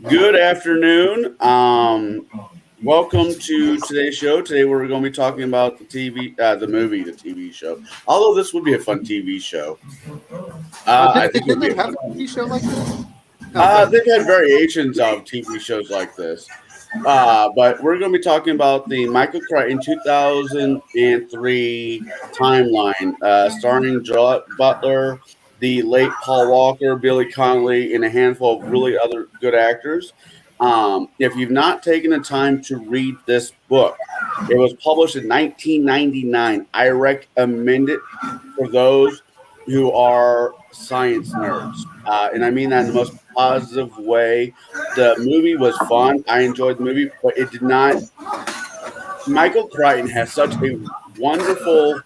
Good afternoon. Welcome to today's show. Today we're going to be talking about the TV show. Although this would be a fun TV show. I think it would Didn't be they a have fun a TV show like this? They've had variations of TV shows like this. But we're going to be talking about the Michael Crichton 2003 timeline, starring Gerard Butler, the late Paul Walker, Billy Connolly, and a handful of really other good actors. If you've not taken the time to read this book, it was published in 1999. I recommend it for those who are science nerds. And I mean that in the most positive way. The movie was fun. I enjoyed the movie, but it did not. Michael Crichton has such a wonderful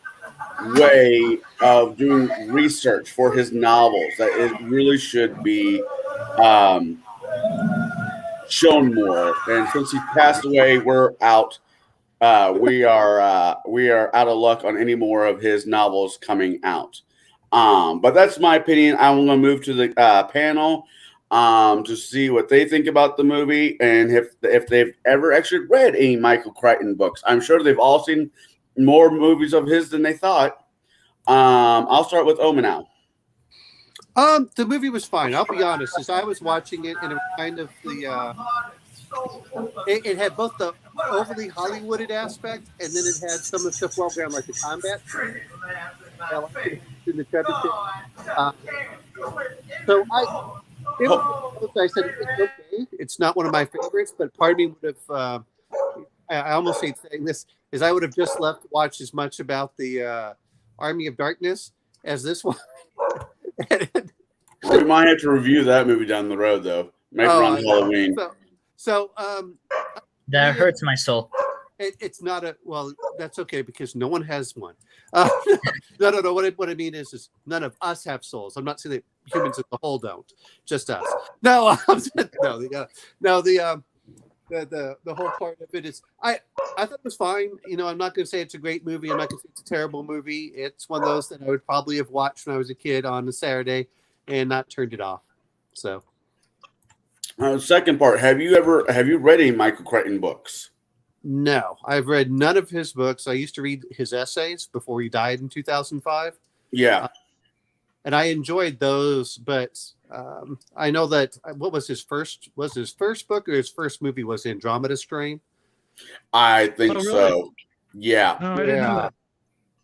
way of doing research for his novels that it really should be shown more. And since he passed away, we're out. We are out of luck on any more of his novels coming out. But that's my opinion. I'm going to move to the panel to see what they think about the movie and if they've ever actually read any Michael Crichton books. I'm sure they've all seen more movies of his than they thought. I'll start with Oma now. The movie was fine. I'll be honest. As I was watching it, and it was kind of it had both the overly Hollywooded aspect, and then it had some of the stuff well done, like the combat. In the championship. I said it's okay. It's not one of my favorites, but part of me would have. I almost hate saying this, is I would have just left to watch as much about the Army of Darkness as this one. We might have to review that movie down the road, though. Maybe around Halloween. That hurts my soul. It's not that's okay because no one has one. No. What I mean is none of us have souls. I'm not saying that humans as a whole don't, just us. No, the whole part of it is I thought it was fine. You know, I'm not going to say it's a great movie. I'm not going to say it's a terrible movie. It's one of those that I would probably have watched when I was a kid on a Saturday and not turned it off. So, second part, have you read any Michael Crichton books? No, I've read none of his books. I used to read his essays before he died in 2005. Yeah. And I enjoyed those, but I know that what was his first book or his first movie was Andromeda Strain? I think really? so. Yeah. No, I didn't know that.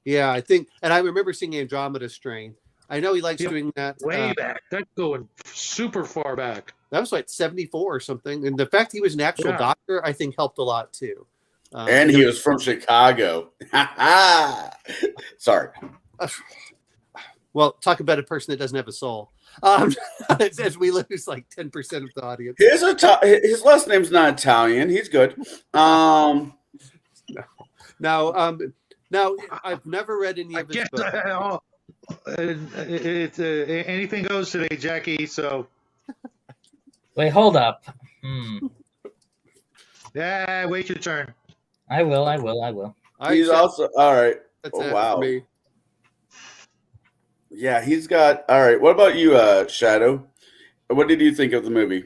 Yeah, I think, and I remember seeing Andromeda Strain. I know he likes doing that. Way back. That's going super far back. That was like 74 or something. And the fact he was an actual doctor, I think, helped a lot too. And he was from Chicago. Sorry. Well, talk about a person that doesn't have a soul. As we lose like 10% of the audience. His last name's not Italian. He's good. Now, I've never read any of his books. Anything goes today, Jackie. So, Wait, hold up. yeah, wait your turn. I will. He's also all right. That's oh wow. Me. Yeah, he's got all right. What about you, Shadow? What did you think of the movie?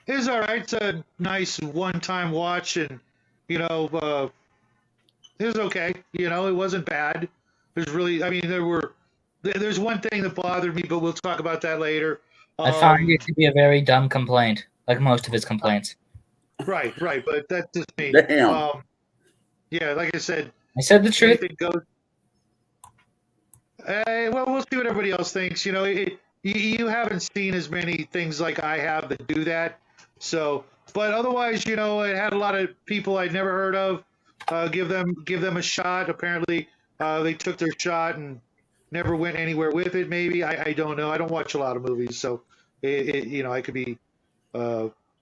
It was all right. It's a nice one-time watch, and it was okay. It wasn't bad. There's one thing that bothered me, but we'll talk about that later. I found it to be a very dumb complaint, like most of his complaints. Right, but that's just me. Damn. Yeah, like I said. I said the truth. Goes. Well, we'll see what everybody else thinks. You haven't seen as many things like I have that do that. So, but otherwise, it had a lot of people I'd never heard of. Give them a shot. Apparently, they took their shot and never went anywhere with it. Maybe I don't know. I don't watch a lot of movies, so I could be.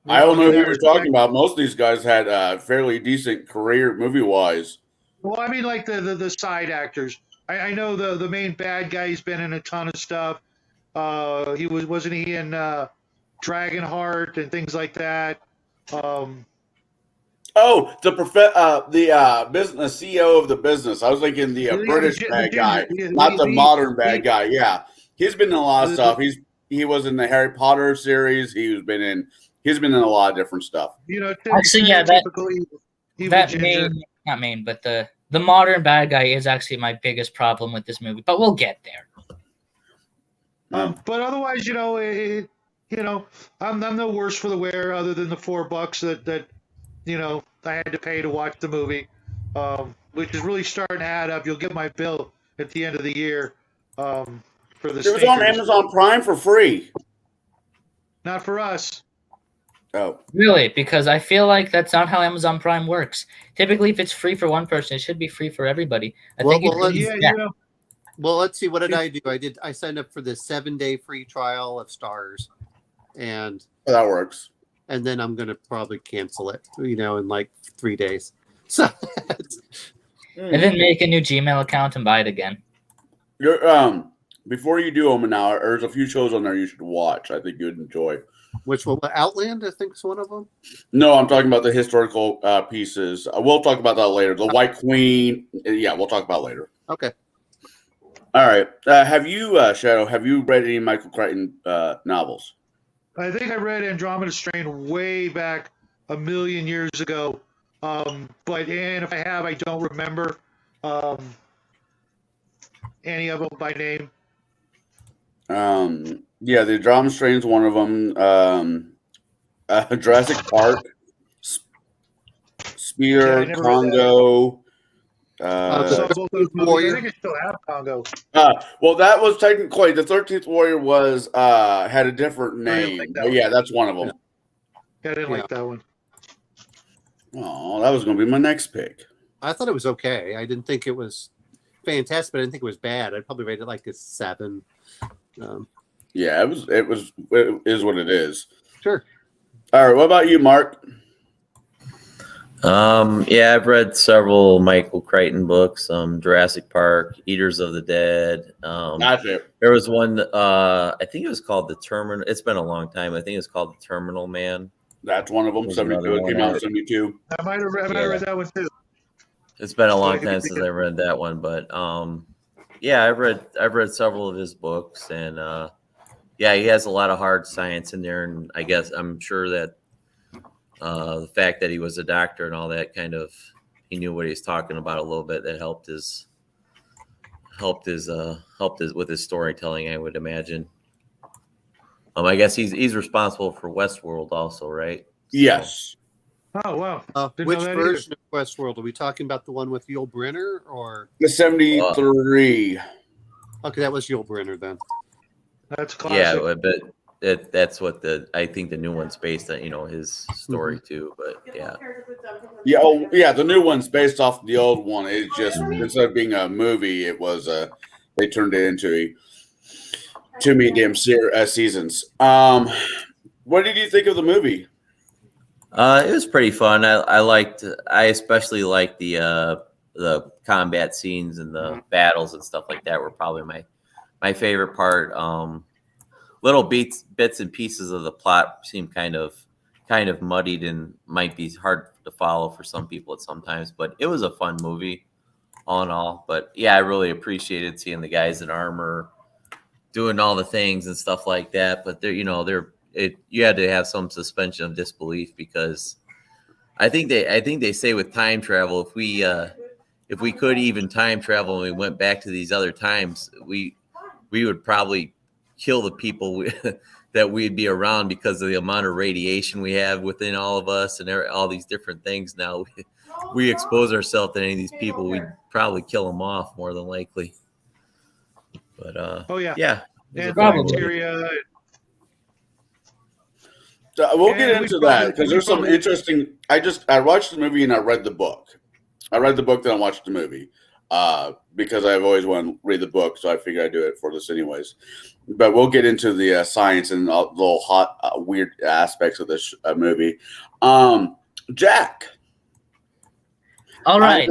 I don't know who you're talking about. Most of these guys had a fairly decent career movie-wise. Well, I mean, like the side actors. I know the main bad guy. He's been in a ton of stuff. Wasn't he in Dragonheart and things like that? The business CEO of the business. I was thinking the British bad guy, not the modern bad guy. Yeah, he's been in a lot of stuff. He was in the Harry Potter series. He's been in a lot of different stuff. You know, Actually, yeah, typical evil that ginger. not main, but the modern bad guy is actually my biggest problem with this movie. But we'll get there. But otherwise, I'm no worse for the wear other than the $4 that I had to pay to watch the movie, which is really starting to add up. You'll get my bill at the end of the year for the. It was on Amazon Prime for free. Not for us. Oh, Really? Because I feel like that's not how Amazon Prime works. Typically, if it's free for one person, it should be free for everybody. Well, let's see. What did I do? I signed up for the 7-day free trial of Stars, and that works. And then I'm gonna probably cancel it, in like 3 days. So, and then make a new Gmail account and buy it again. Before you do them now, there's a few shows on there you should watch. I think you'd enjoy. Which one? Outland, I think, is one of them. No, I'm talking about the historical pieces. We'll talk about that later. The White Queen. Yeah, we'll talk about it later. Okay. All right. Have you, Shadow? Have you read any Michael Crichton novels? I think I read Andromeda Strain way back a million years ago. But if I have, I don't remember any of them by name. Yeah, the Andromeda Strain is one of them. Jurassic Park, Spear, Congo. I think I still have Congo. Well, that was technically the 13th Warrior was had a different name. Yeah, that's one of them. Yeah, I didn't like that one. Oh, that was going to be my next pick. I thought it was okay. I didn't think it was fantastic, but I didn't think it was bad. I'd probably rate it like a 7. Yeah, it is what it is. Sure. All right, what about you, Mark? Yeah, I've read several Michael Crichton books. Jurassic Park, Eaters of the Dead. That's it. There was one. I think it was called The Terminal. It's been a long time. I think it's called The Terminal Man. That's one of them. 72. It came out in 72. I might have read that one too. It's been a long time since I read that one, but yeah, I've read several of his books, and yeah, he has a lot of hard science in there, and I guess I'm sure that the fact that he was a doctor and all that he knew what he was talking about a little bit. That helped with his storytelling, I would imagine. I guess he's responsible for Westworld also, right? Yes. Oh wow! Which version of Westworld are we talking about? The one with Yul Brynner or the 73? Okay, that was Yul Brynner then. That's classic. Yeah, but that's what I think the new one's based on, his story too. But yeah. Yeah, yeah, the new one's based off the old one. It's just instead of being a movie, it was they turned it into two medium seasons. What did you think of the movie? It was pretty fun. I especially liked the combat scenes and the battles and stuff like that were probably my favorite part. Little bits and pieces of the plot seem kind of muddied and might be hard to follow for some people at sometimes, but it was a fun movie all in all. But yeah, I really appreciated seeing the guys in armor doing all the things and stuff like that. But you had to have some suspension of disbelief, because I think they say with time travel, if we could even time travel and we went back to these other times, we would probably kill the people that we'd be around, because of the amount of radiation we have within all of us and all these different things. Now we expose ourselves to any of these people, we'd probably kill them off more than likely. But yeah, and bacteria. We'll get into that, because there's some interesting. I watched the movie and I read the book. I read the book, then I watched the movie, because I've always wanted to read the book, so I figured I'd do it for this anyways. But we'll get into the science and the little hot, weird aspects of this movie. Jack. All right.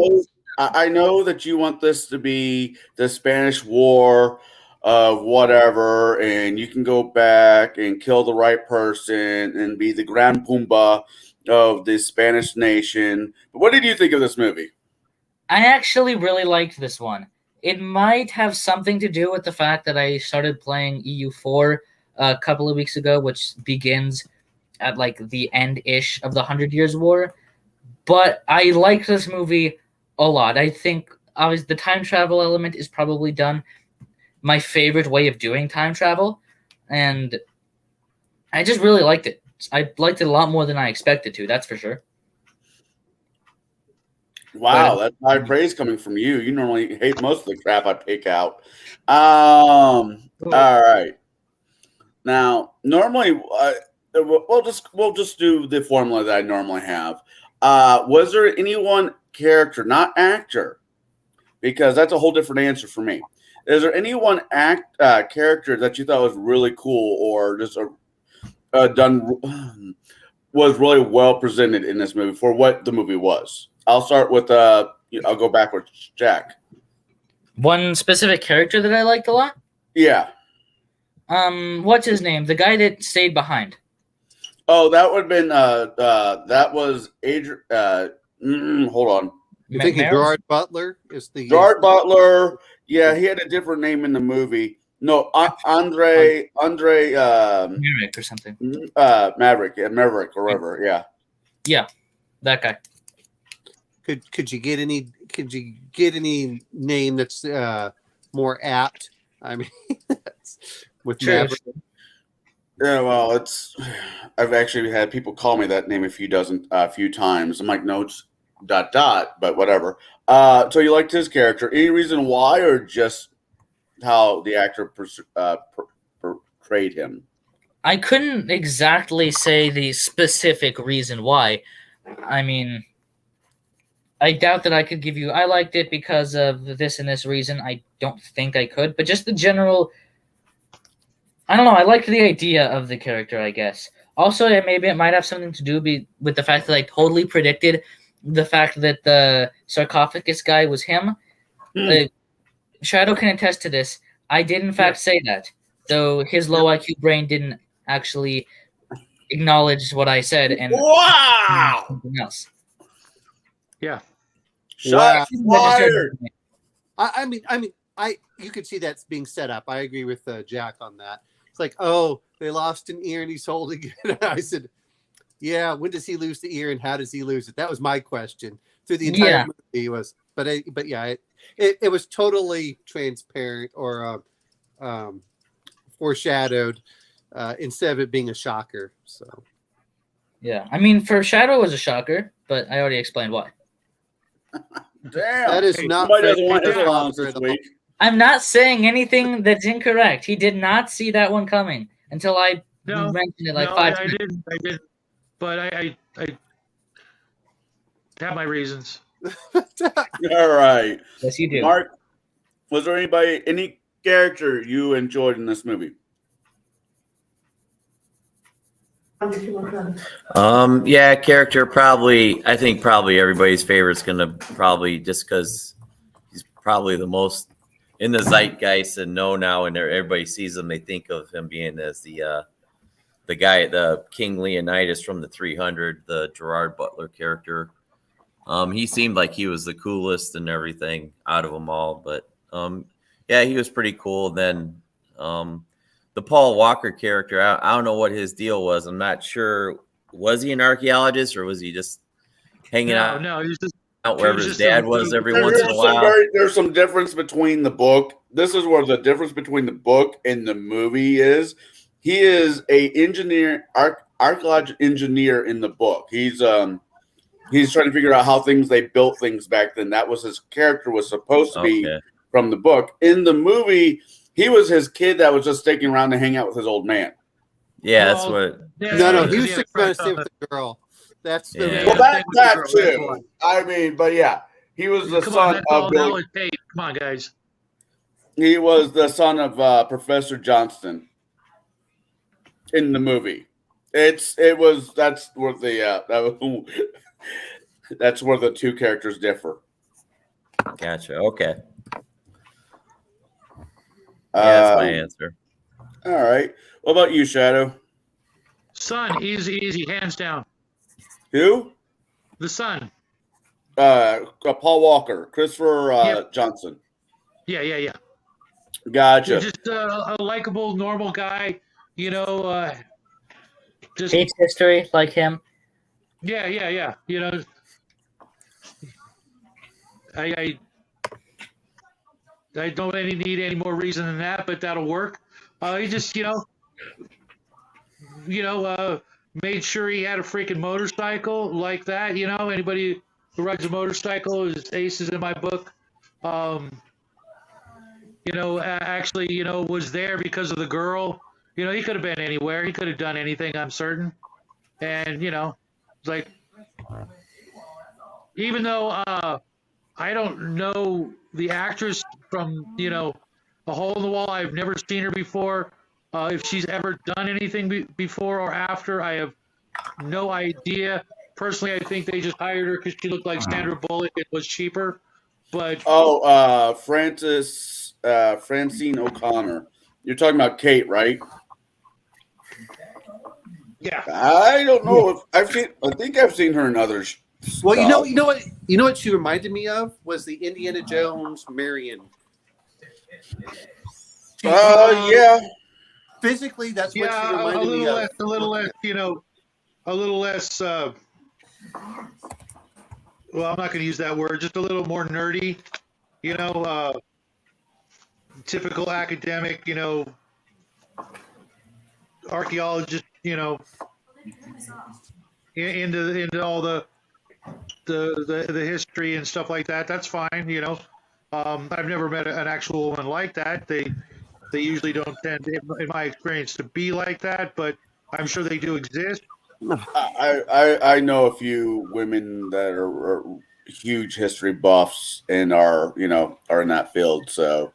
I know that you want this to be the Spanish War of whatever, and you can go back and kill the right person and be the Gran Pumba of the Spanish nation. But what did you think of this movie? I actually really liked this one. It might have something to do with the fact that I started playing EU4 a couple of weeks ago, which begins at like the end-ish of the 100 Years' War. But I like this movie a lot. I think obviously the time travel element is probably done my favorite way of doing time travel, and I just really liked it. I liked it a lot more than I expected to, that's for sure. Wow, that's high praise coming from you. You normally hate most of the crap I pick out. All right. Now, normally, we'll just do the formula that I normally have. Was there any one character, not actor, because that's a whole different answer for me. Is there any one character that you thought was really cool or just was really well presented in this movie for what the movie was? I'll start with I'll go backwards. Jack. One specific character that I liked a lot? Yeah. What's his name? The guy that stayed behind. Oh, that would have been that was Adrian. Hold on. You thinking Gerard Butler is the Gerard Butler? Yeah, he had a different name in the movie. No, Andre Merrick or something. Maverick, or whatever. Yeah. Yeah, that guy. Could you get any name that's more apt? I mean, with Maverick. Yeah, well, I've actually had people call me that name a few times. I'm like, no, it's ... but whatever. So you liked his character. Any reason why, or just how the actor portrayed him? I couldn't exactly say the specific reason why. I mean, I doubt that I could give you, I liked it because of this and this reason. I don't think I could, but just the general, I don't know, I liked the idea of the character, I guess. Also, maybe it might have something to do with the fact that I totally predicted the fact that the sarcophagus guy was him. Shadow can attest to this. I did, in fact, say that, though his low IQ brain didn't actually acknowledge what I said and something else. Yeah. Shots fired. I mean, you could see that's being set up. I agree with Jack on that. It's like, oh, they lost an ear and he's holding it. I said, yeah, when does he lose the ear and how does he lose it? That was my question through the entire movie. But yeah, it was totally transparent or foreshadowed instead of it being a shocker. So yeah, I mean, for Shadow it was a shocker, but I already explained why. Damn, that is not. Somebody doesn't want his allowance this week. I'm not saying anything that's incorrect. He did not see that one coming until I mentioned it like 5 times. I didn't. But I have my reasons. All right. Yes, you do. Mark, was there any character you enjoyed in this movie? Yeah, character probably. I think probably everybody's favorite is gonna probably just because he's probably the most in the zeitgeist and know now, and everybody sees him, they think of him being as the guy, the King Leonidas from the 300, the Gerard Butler character. He seemed like he was the coolest and everything out of them all, but yeah, he was pretty cool. Then the Paul Walker character, I don't know what his deal was. I'm not sure. Was he an archaeologist or was he just hanging out? No, he was just out wherever his dad was every once in a while. There's some difference between the book. This is where the difference between the book and the movie is. He is a engineer, archaeological engineer in the book. He's trying to figure out how they built things back then. That was his character was supposed to be from the book. In the movie, he was his kid that was just sticking around to hang out with his old man. Yeah, that's what. No, he was trying to stay with the girl. That's the well, that too. I mean, but yeah, he was the son of Billy. Come on, guys. He was the son of Professor Johnston in the movie. That's where the two characters differ. Gotcha. Okay. That's my answer. All right. What about you, Shadow? Son, easy, hands down. Who? The son. Paul Walker, Christopher Johnson. Yeah. Gotcha. He's just a likable, normal guy you know, just Hates history like him. yeah. You know, I I don't need any more reason than that, but that'll work. He just, made sure he had a freaking motorcycle like that. You know, anybody who rides a motorcycle is aces in my book. Um, actually, was there because of the girl. You know, he could have been anywhere. He could have done anything, I'm certain. And, it's like, even though I don't know the actress from, A Hole in the Wall, I've never seen her before. If she's ever done anything before or after, I have no idea. Personally, I think they just hired her because she looked like Sandra Bullock. It was cheaper. But Francine O'Connor. You're talking about Kate, right? yeah, I don't know if I've seen. I think I've seen her in other. Well, you know what she reminded me of was the Indiana Jones Marion. Yeah. Physically, that's what she yeah, reminded me of. a little less, a little less. Well, I'm not going to use that word. Just a little more nerdy. Typical academic. Archaeologist. Into all the history and stuff like that. That's fine. I've never met an actual woman like that. They usually don't tend, in my experience, to be like that, but I'm sure they do exist. I know a few women that are huge history buffs and are in that field. So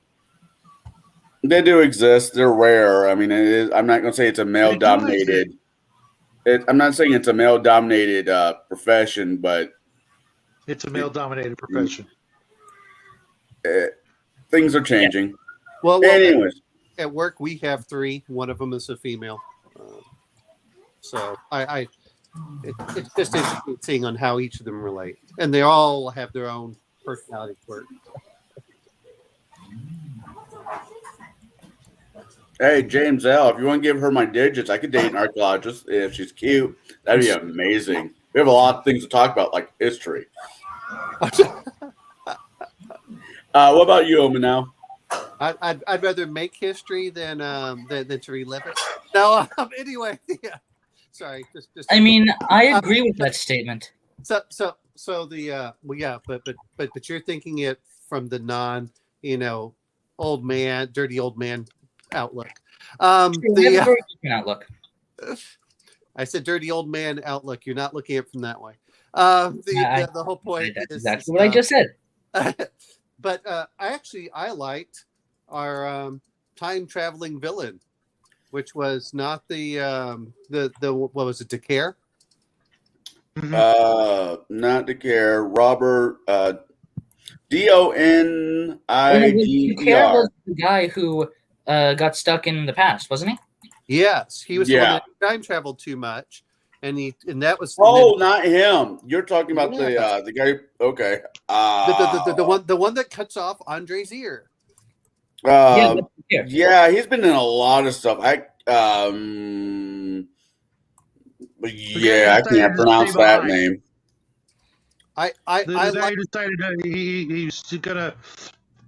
they do exist. They're rare. I mean, I'm not going to say it's a male dominated. I'm not saying it's a male dominated profession, but it's a male dominated profession. Things are changing. Well, anyways, at work we have 3. One of them is a female. So it's just interesting seeing on how each of them relate, and they all have their own personality quirk. Hey, James L., if you want to give her my digits, I could date an archaeologist if she's cute. That'd be amazing. We have a lot of things to talk about, like history. What about you, Omanau? I'd rather make history than to relive it. No, anyway, yeah. Sorry, just. I mean, I agree with that statement. So the but you're thinking it from the non, old man, dirty old man outlook. Very different outlook. I said dirty old man outlook. You're not looking at it from that way. The whole point That's is exactly what I just said. But I liked our time traveling villain, which was not the what was it, Decare? Not Decare. Robert Donidr. Decare was the guy who got stuck in the past, wasn't he? Yes, he was the one that time traveled too much, and that was. Not him. You're talking about the guy. Okay. The one that cuts off Andre's ear. Yeah, he's been in a lot of stuff. I can't pronounce that name. I decided that he's gonna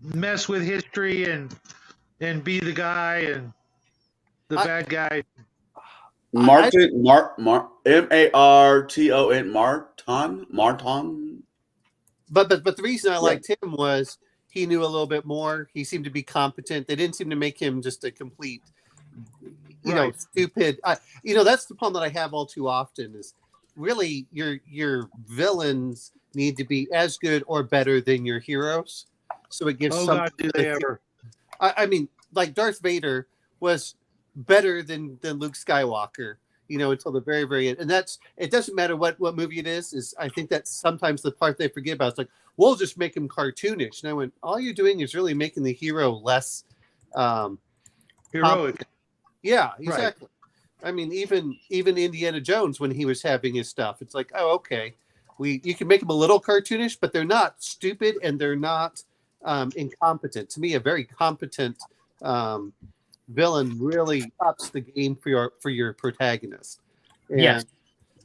mess with history and be the guy and the bad guy. Marton, Marton. But the reason I liked him was he knew a little bit more. He seemed to be competent. They didn't seem to make him just a complete, stupid. That's the problem that I have all too often is really your villains need to be as good or better than your heroes. So it gives God, do they ever? I mean, like Darth Vader was better than Luke Skywalker, until the very, very end. And it doesn't matter what movie it is I think that's sometimes the part they forget about. It's like, we'll just make him cartoonish. And I went, all you're doing is really making the hero less heroic. Yeah, exactly. Right. I mean, even Indiana Jones, when he was having his stuff, it's like, oh, okay. You can make them a little cartoonish, but they're not stupid and they're not incompetent. To me, a very competent villain really ups the game for your protagonist. And Yes.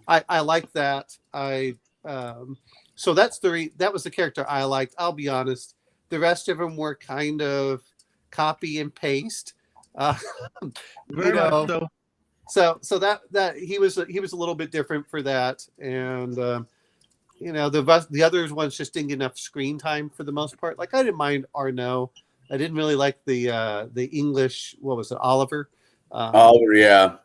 I like that. So that was the character I liked. I'll be honest. The rest of them were kind of copy and paste. Uh, Very much so. so that he was a little bit different for that, and the other ones just didn't get enough screen time for the most part. Like I didn't mind Arnaud. I didn't really like the English. What was it, Oliver? Oliver, yeah.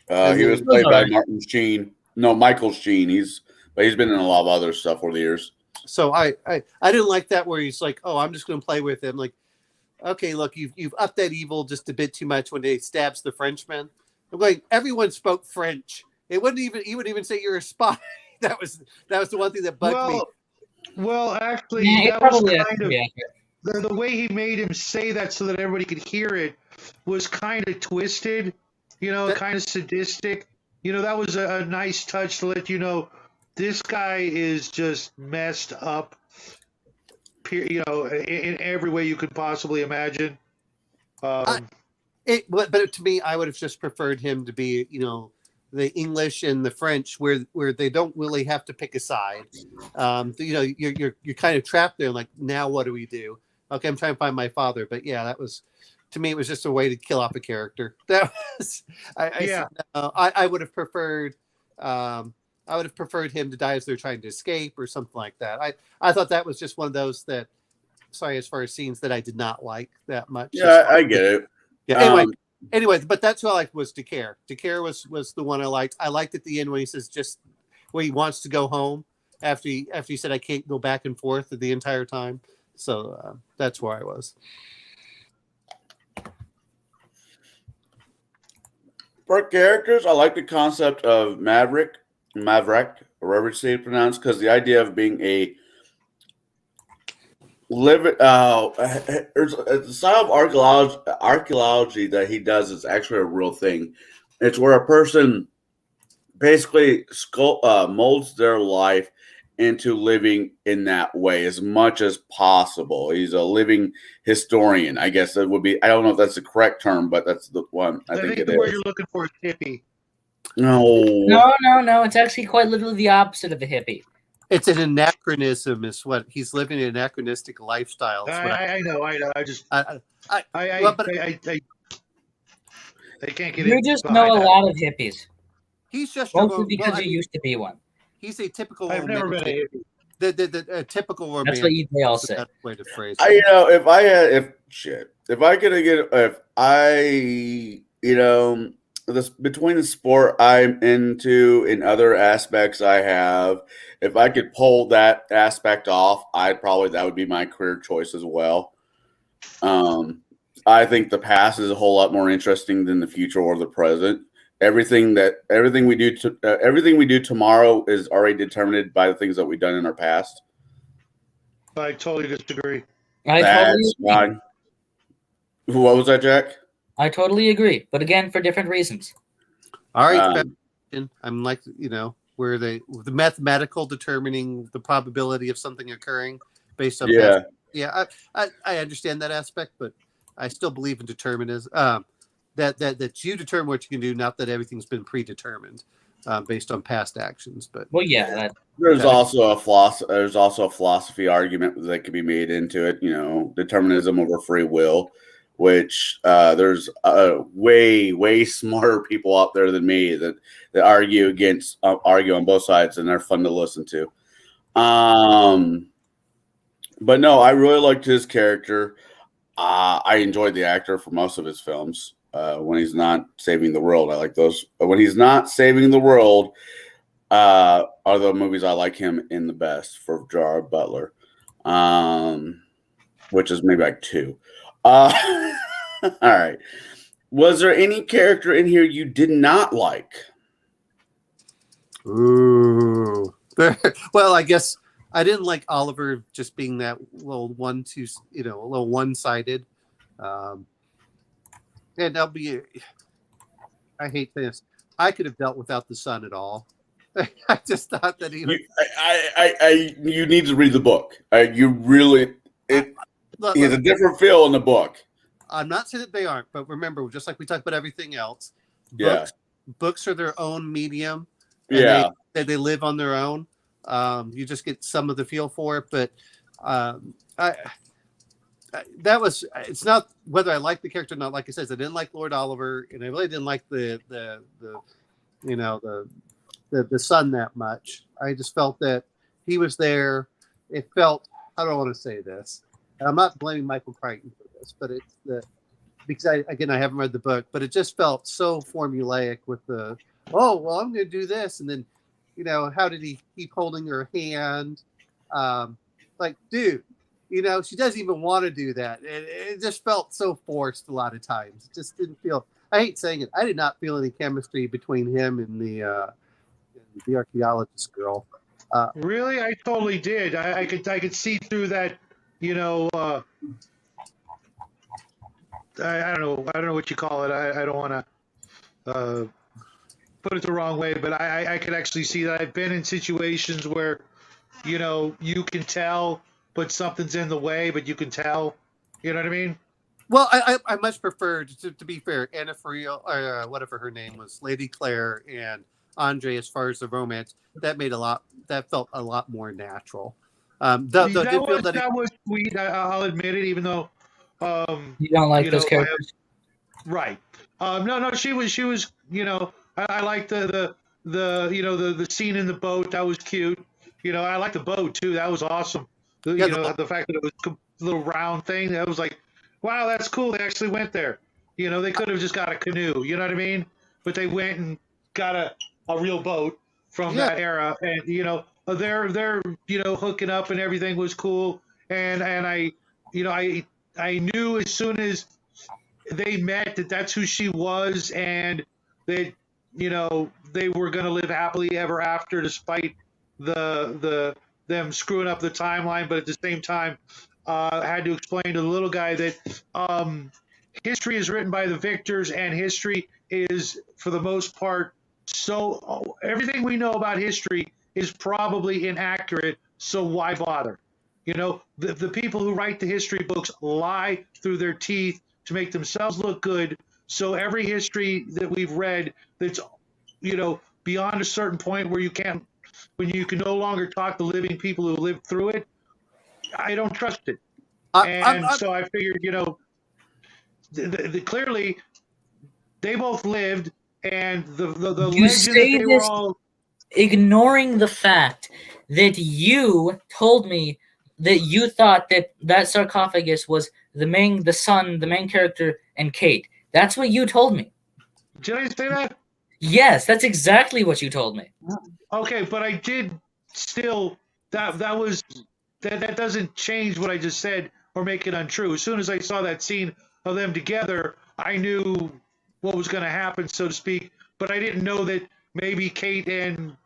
He was played by alright. Martin Sheen. No, Michael Sheen. He's been in a lot of other stuff over the years. So I didn't like that where he's like, oh, I'm just going to play with him. Like, okay, look, you've upped that evil just a bit too much when he stabs the Frenchman. I'm like, everyone spoke French. He wouldn't even say you're a spy. That was the one thing that bugged me. Well, actually, Yeah, that was probably kind of accurate. the way he made him say that so that everybody could hear it was kind of twisted, kind of sadistic. That was a nice touch to let you know this guy is just messed up, in every way you could possibly imagine. But to me, I would have just preferred him to be, the English and the French, where they don't really have to pick a side. You're kind of trapped there. Like, now what do we do? Okay, I'm trying to find my father, but yeah, that was, to me, it was just a way to kill off a character. That was, I would have preferred, him to die as they're trying to escape or something like that. I thought that was just one of those that, sorry, as far as scenes that I did not like that much. Yeah, I get it. Yeah. Anyway, but that's who I liked was Decare. Decare was the one I liked. I liked at the end when he says just where he wants to go home after he said I can't go back and forth the entire time. So that's where I was. For characters, I like the concept of Maverick, or whatever it's pronounced, because the idea of being a there's a style of archaeology that he does is actually a real thing. It's where a person basically molds their life into living in that way as much as possible. He's a living historian, I guess that would be. I don't know if that's the correct term, but that's the one I think it the is. word you're looking for is hippie. No. It's actually quite literally the opposite of a hippie. It's an anachronism, is what he's living an anachronistic lifestyle. I know. I just I can't get. You just know a lot of hippies. He's just mostly because you used to be one. He's a typical. I've never been a hippie. The typical romantic. That's what they all say. Way to phrase it. Between the sport I'm into and other aspects I have, if I could pull that aspect off, that would be my career choice as well. I think the past is a whole lot more interesting than the future or the present. Everything we do tomorrow is already determined by the things that we've done in our past. I totally disagree. Totally agree. What was that, Jack? I totally agree, but again, for different reasons. All right, I'm like, where the mathematical determining the probability of something occurring based on I understand that aspect, but I still believe in determinism. That you determine what you can do, not that everything's been predetermined based on past actions. But there's also a philosophy argument that could be made into it. Determinism over free will, which there's way smarter people out there than me that argue on both sides, and they're fun to listen to. But no, I really liked his character. I enjoyed the actor for most of his films. When he's not saving the world, I like those. When he's not saving the world, are the movies I like him in the best for Gerard Butler, which is maybe like 2. All right. Was there any character in here you did not like? Ooh. Well, I guess I didn't like Oliver just being that little a little one-sided. And I hate this. I could have dealt without the son at all. I just thought that he was... You need to read the book. He has a different feel in the book. I'm not saying that they aren't, but remember, just like we talked about everything else, Yeah. books are their own medium. And Yeah. they live on their own. You just get some of the feel for it, but it's not whether I like the character or not. Like I said, I didn't like Lord Oliver, and I really didn't like the son that much. I just felt that he was there. It felt, how do I want to say this? And I'm not blaming Michael Crichton for this, but because I haven't read the book, but it just felt so formulaic with the, oh, well, I'm going to do this. And then, how did he keep holding her hand? Like, dude, she doesn't even want to do that. It just felt so forced a lot of times. It just didn't feel, I hate saying it, I did not feel any chemistry between him and the archaeologist girl. Really? I totally did. I could see through that, I don't know what you call it. I don't want to put it the wrong way, but I could actually see that. I've been in situations where, you can tell, but something's in the way, but you can tell. You know what I mean? Well, I much preferred, to be fair, Anna Friel, or whatever her name was, Lady Claire and Andre, as far as the romance, that felt a lot more natural. That was sweet. I'll admit it, even though you don't like those characters, right? No, she was. I liked the scene in the boat. That was cute. I liked the boat too. That was awesome. The fact that it was a little round thing. That was like, wow, that's cool. They actually went there. They could have just got a canoe. You know what I mean? But they went and got a real boat from that era, and they're hooking up and everything was cool, and I knew as soon as they met that that's who she was, and that they were going to live happily ever after, despite them screwing up the timeline. But at the same time, I had to explain to the little guy that history is written by the victors, and history is, for the most part, so everything we know about history is probably inaccurate. So why bother? The people who write the history books lie through their teeth to make themselves look good. So every history that we've read that's beyond a certain point where when you can no longer talk to living people who lived through it, I don't trust it. So I figured, clearly they both lived. And the you legend say that they this were all ignoring the fact that you told me that you thought that sarcophagus was the main character, and Kate. That's what you told me. Did I say that? Yes, that's exactly what you told me. Okay, but I did still that doesn't change what I just said or make it untrue. As soon as I saw that scene of them together, I knew what was going to happen, so to speak, but I didn't know that maybe Kate and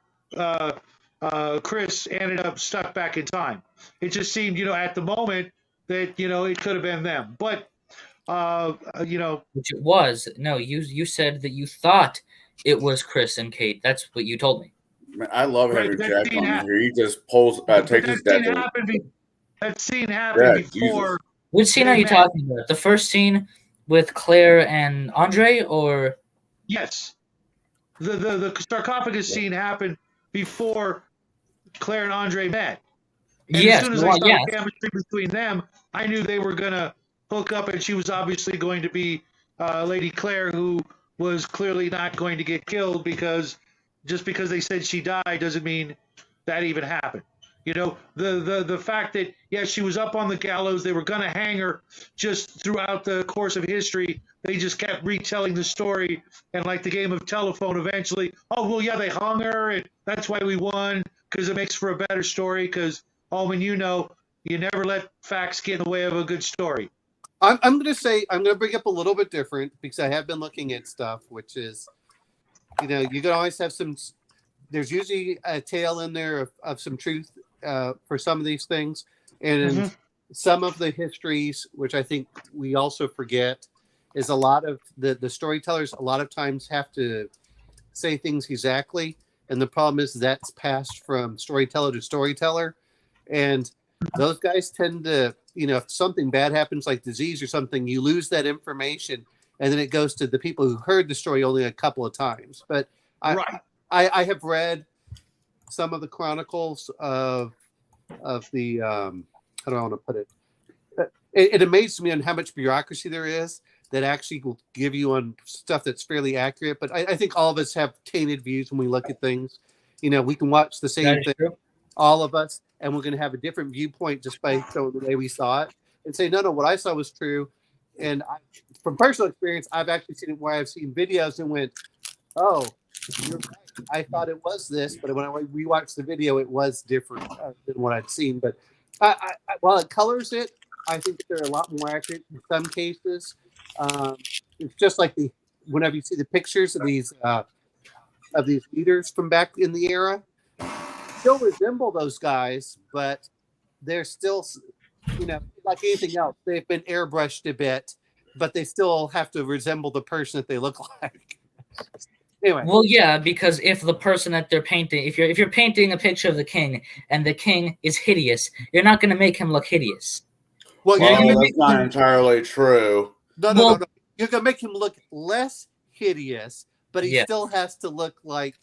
Chris ended up stuck back in time. It just seemed, at the moment that, it could have been them. But, Which it was. No, you said that you thought it was Chris and Kate. That's what you told me. Man, I love having Right, Jack on here. He just takes his dad to. That scene happened before. Jesus. Which scene are you talking about? The first scene with Claire and Andre, or? Yes. The sarcophagus scene happened before Claire and Andre met. And yes. As soon as I saw the chemistry between them, I knew they were going to hook up, and she was obviously going to be Lady Claire, who was clearly not going to get killed, because just because they said she died doesn't mean that even happened. The fact that, she was up on the gallows, they were going to hang her. Just throughout the course of history, they just kept retelling the story, and like the game of telephone, eventually, they hung her, and that's why we won, because it makes for a better story, because, you never let facts get in the way of a good story. I'm going to bring up a little bit different, because I have been looking at stuff, which is, you can always have there's usually a tale in there of some truth for some of these things. And some of the histories, which I think we also forget, is a lot of the storytellers a lot of times have to say things exactly. And the problem is that's passed from storyteller to storyteller. And those guys tend to if something bad happens, like disease or something, you lose that information, and then it goes to the people who heard the story only a couple of times. But I have read some of the chronicles of the how do I want to put it? It amazes me on how much bureaucracy there is that actually will give you on stuff that's fairly accurate. But I think all of us have tainted views when we look at things. We can watch the same thing, all of us, and we're going to have a different viewpoint just by the way we saw it, and say, no, what I saw was true. And from personal experience, I've actually seen it where I've seen videos and went, oh, you're right. I thought it was this, but when I rewatched the video, it was different than what I'd seen. But while it colors it, I think they're a lot more accurate in some cases. It's just like whenever you see the pictures of these leaders from back in the era, still resemble those guys, but they're still, like anything else, they've been airbrushed a bit, but they still have to resemble the person that they look like. Anyway. Well, yeah, because if the person that they're painting, if you're painting a picture of the king and the king is hideous, you're not going to make him look hideous. Well, that's not entirely true. No. You're going to make him look less hideous, but he still has to look like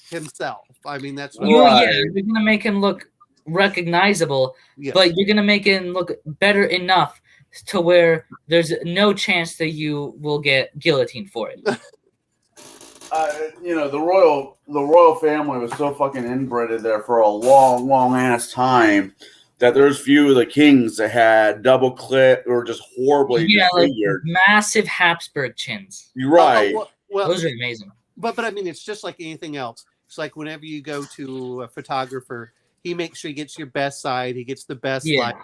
himself. I mean, that's what you're going to make him look recognizable, but you're going to make him look better enough to where there's no chance that you will get guillotined for it. The royal family was so fucking inbred there for a long, long ass time that there's few of the kings that had double clit or just horribly disfigured. Like massive Habsburg chins. You're right. Well, those are amazing. But I mean, it's just like anything else. It's like whenever you go to a photographer, he makes sure he gets your best side. He gets the best light.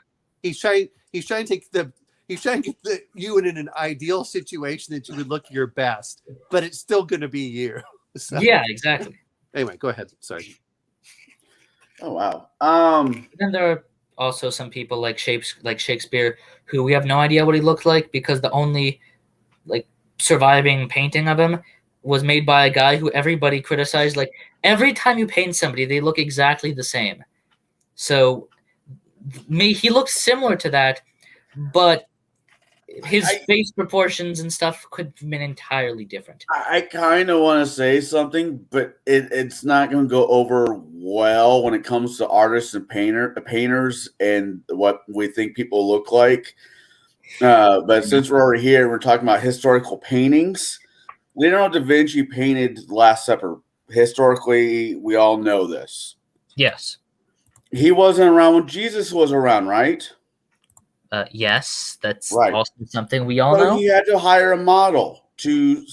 He's trying to get you in an ideal situation that you would look your best, but it's still going to be you. So, yeah, exactly. Anyway, go ahead. Sorry. Oh wow. Then there are also some people like Shakespeare who we have no idea what he looked like because the only surviving painting of him was made by a guy who everybody criticized. Like every time you paint somebody, they look exactly the same. So he looks similar to that, but his face proportions and stuff could have been entirely different. I kind of want to say something, but it's not going to go over well when it comes to artists and painters and what we think people look like. But since we're already here, we're talking about historical paintings. Leonardo da Vinci painted The Last Supper. Historically, we all know this. Yes. He wasn't around when Jesus was around, right? Yes, that's also something we all know. He had to hire a model to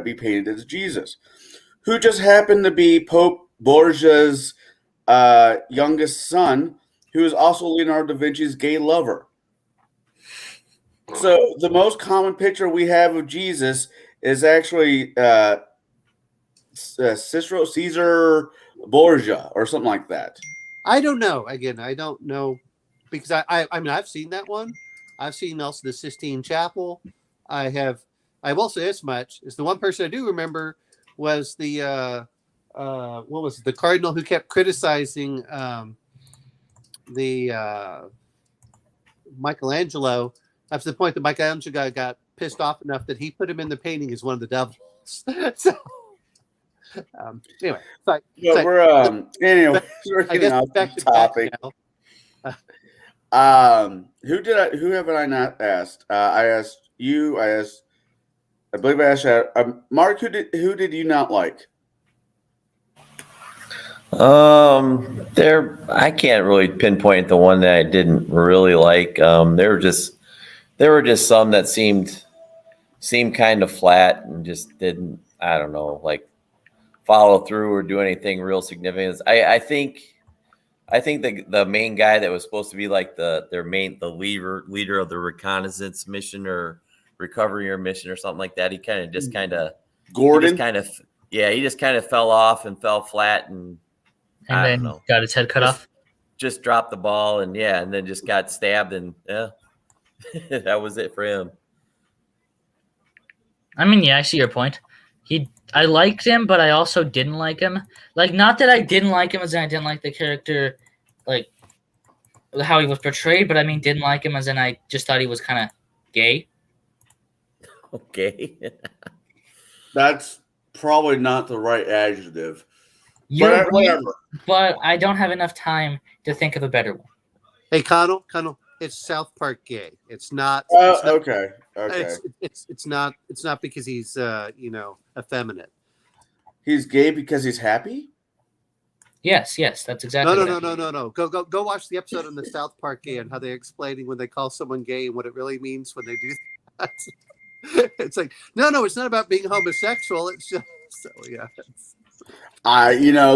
be painted as Jesus, who just happened to be Pope Borgia's youngest son, who is also Leonardo da Vinci's gay lover. So the most common picture we have of Jesus is actually Caesar Borgia or something like that. I don't know. Again, I don't know. Because I mean, I've seen that one. I've seen also the Sistine Chapel. I will say this much: is the one person I do remember was the the cardinal who kept criticizing the Michelangelo up to the point that Michelangelo got pissed off enough that he put him in the painting as one of the devils. So, anyway, we're getting off the topic. Who haven't I not asked? I asked you. I believe I asked Mark. Who did you not like? I can't really pinpoint the one that I didn't really like. There were just some that seemed kind of flat and just didn't, I don't know, follow through or do anything real significant. I think the main guy that was supposed to be the leader of the reconnaissance mission or recovery mission or something like that, he just kind of fell off and fell flat and then got his head cut off. Just dropped the ball and then just got stabbed and that was it for him. I mean, I see your point. I liked him, but I also didn't like him. Not that I didn't like him as in I didn't like the character, how he was portrayed, but I mean, didn't like him as in I just thought he was kind of gay. Okay. That's probably not the right adjective. You're But right, whatever. but I don't have enough time to think of a better one. Hey, Connell, it's South Park gay. It's not. Okay. It's not because he's effeminate. He's gay because he's happy? Yes, that's exactly. No. Go watch the episode on the South Park gay and how they're explaining when they call someone gay and what it really means when they do that. It's like no, it's not about being homosexual. It's just so yeah.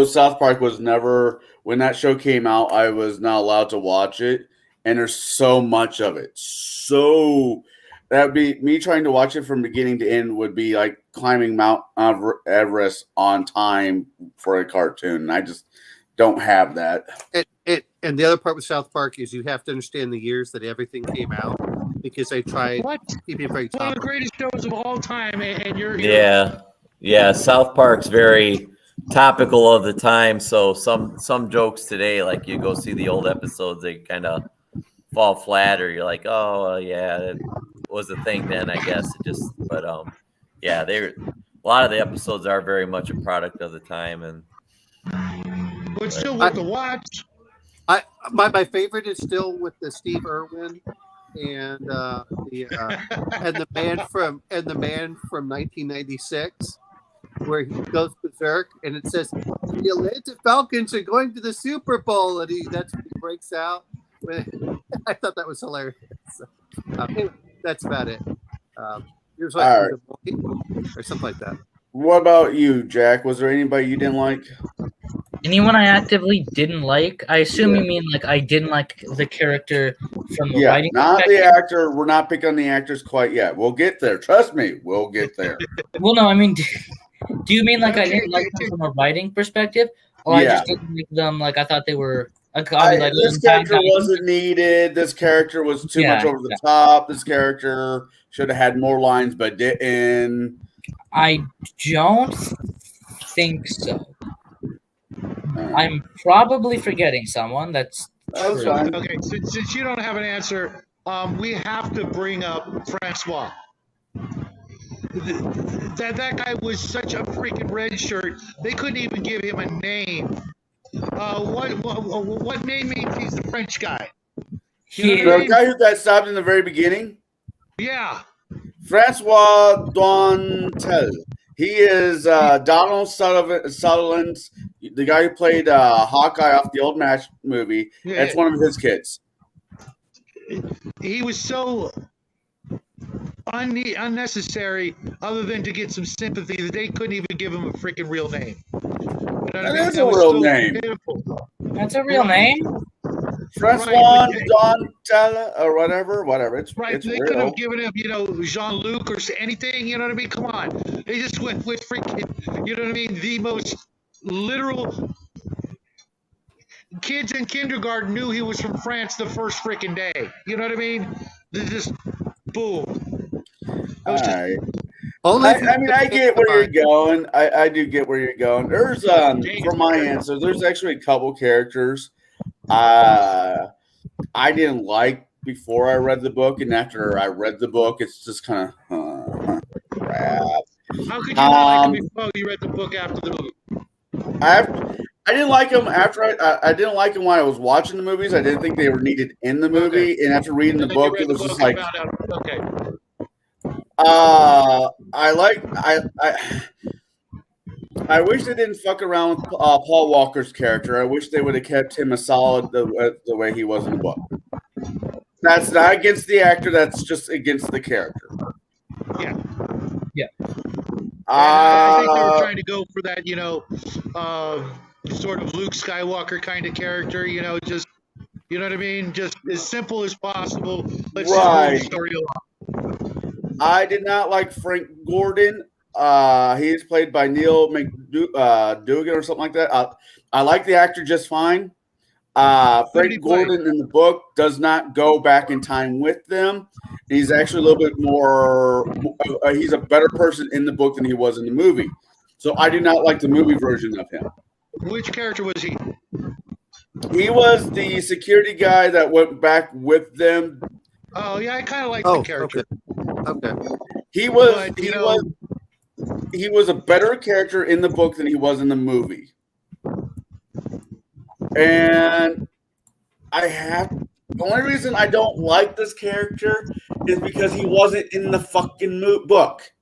South Park was never, when that show came out, I was not allowed to watch it, and there's so much of it. So that'd be me trying to watch it from beginning to end would be like climbing Mount Everest on time for a cartoon. And I just don't have that. And the other part with South Park is you have to understand the years that everything came out because they tried keeping it very One of the topical. greatest shows of all time, and you're Yeah. South Park's very topical of the time. So some jokes today, like you go see the old episodes, they kind of fall flat, or you're like, oh yeah, that was a thing then, I guess. But yeah, a lot of the episodes are very much a product of the time, and but still worth the watch. My favorite is still with the Steve Irwin and the man from 1996, where he goes berserk, and it says the Atlanta Falcons are going to the Super Bowl, and that's when he breaks out. I thought that was hilarious. So, anyway, that's about it. Here's like All or something like that. What about you, Jack? Was there anybody you didn't like? Anyone I actively didn't like? I assume you mean like I didn't like the character from the writing not perspective? the actor. We're not picking on the actors quite yet. We'll get there. Trust me, we'll get there. Well, no, I mean, do you mean like I didn't like them from a writing perspective, or I just didn't like them like I thought they were? This character wasn't needed. This character was too much over the top. This character should have had more lines, but didn't. I don't think so. I'm probably forgetting someone. That's true. Fine. Okay, since you don't have an answer, we have to bring up Francois. That guy was such a freaking red shirt. They couldn't even give him a name. What name means he's the French guy? The guy who got stopped in the very beginning? Yeah. Francois Dontel. He is Donald Sutherland's, the guy who played Hawkeye off the old MASH movie. Yeah. That's one of his kids. He was so unnecessary, other than to get some sympathy, that they couldn't even give him a freaking real name. You know what I mean? That is a real name. Pitiful. That's a real name. Francois Dontel or whatever. It's Right, they real. could have given him, Jean-Luc or anything, you know what I mean? Come on. They just went with freaking, you know what I mean, the most literal. Kids in kindergarten knew he was from France the first freaking day. You know what I mean? They just, boom. All right. I get where you're going. I do get where you're going. There's for my answer, there's actually a couple characters I didn't like before I read the book, and after I read the book, it's just kind of crap. How could you not like him before you read the book after the movie? I didn't like him after I didn't like him when I was watching the movies. I didn't think they were needed in the movie, and after reading the book, it was just like, okay. I wish they didn't fuck around with Paul Walker's character. I wish they would have kept him as solid the way he was in the book. That's not against the actor. That's just against the character. Yeah. I think they were trying to go for that, sort of Luke Skywalker kind of character, just, you know what I mean? Just as simple as possible. Let's just move the story along. I did not like Frank Gordon. He is played by Neil McDougan or something like that. I like the actor just fine. Frank Gordon in the book does not go back in time with them. He's actually a little bit more. He's a better person in the book than he was in the movie. So I do not like the movie version of him. Which character was he? He was the security guy that went back with them. Oh yeah, I kind of like the character. Okay. He was But, he was a better character in the book than he was in the movie. And the only reason I don't like this character is because he wasn't in the fucking book,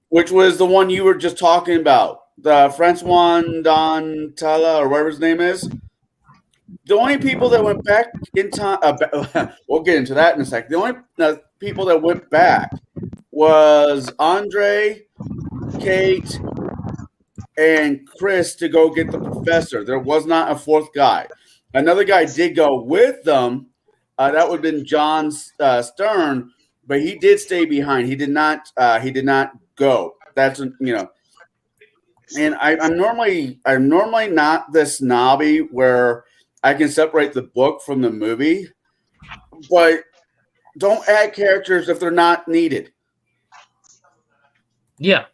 which was the one you were just talking about, the Francois Dantala or whatever his name is. The only people that went back in time, we'll get into that in a sec. The only people that went back was Andre, Kate, and Chris to go get the professor. There was not a fourth guy. Another guy did go with them. That would have been John Stern, but he did stay behind. He did not. He did not go. That's And I'm normally not this snobby where I can separate the book from the movie, but don't add characters if they're not needed. Yeah,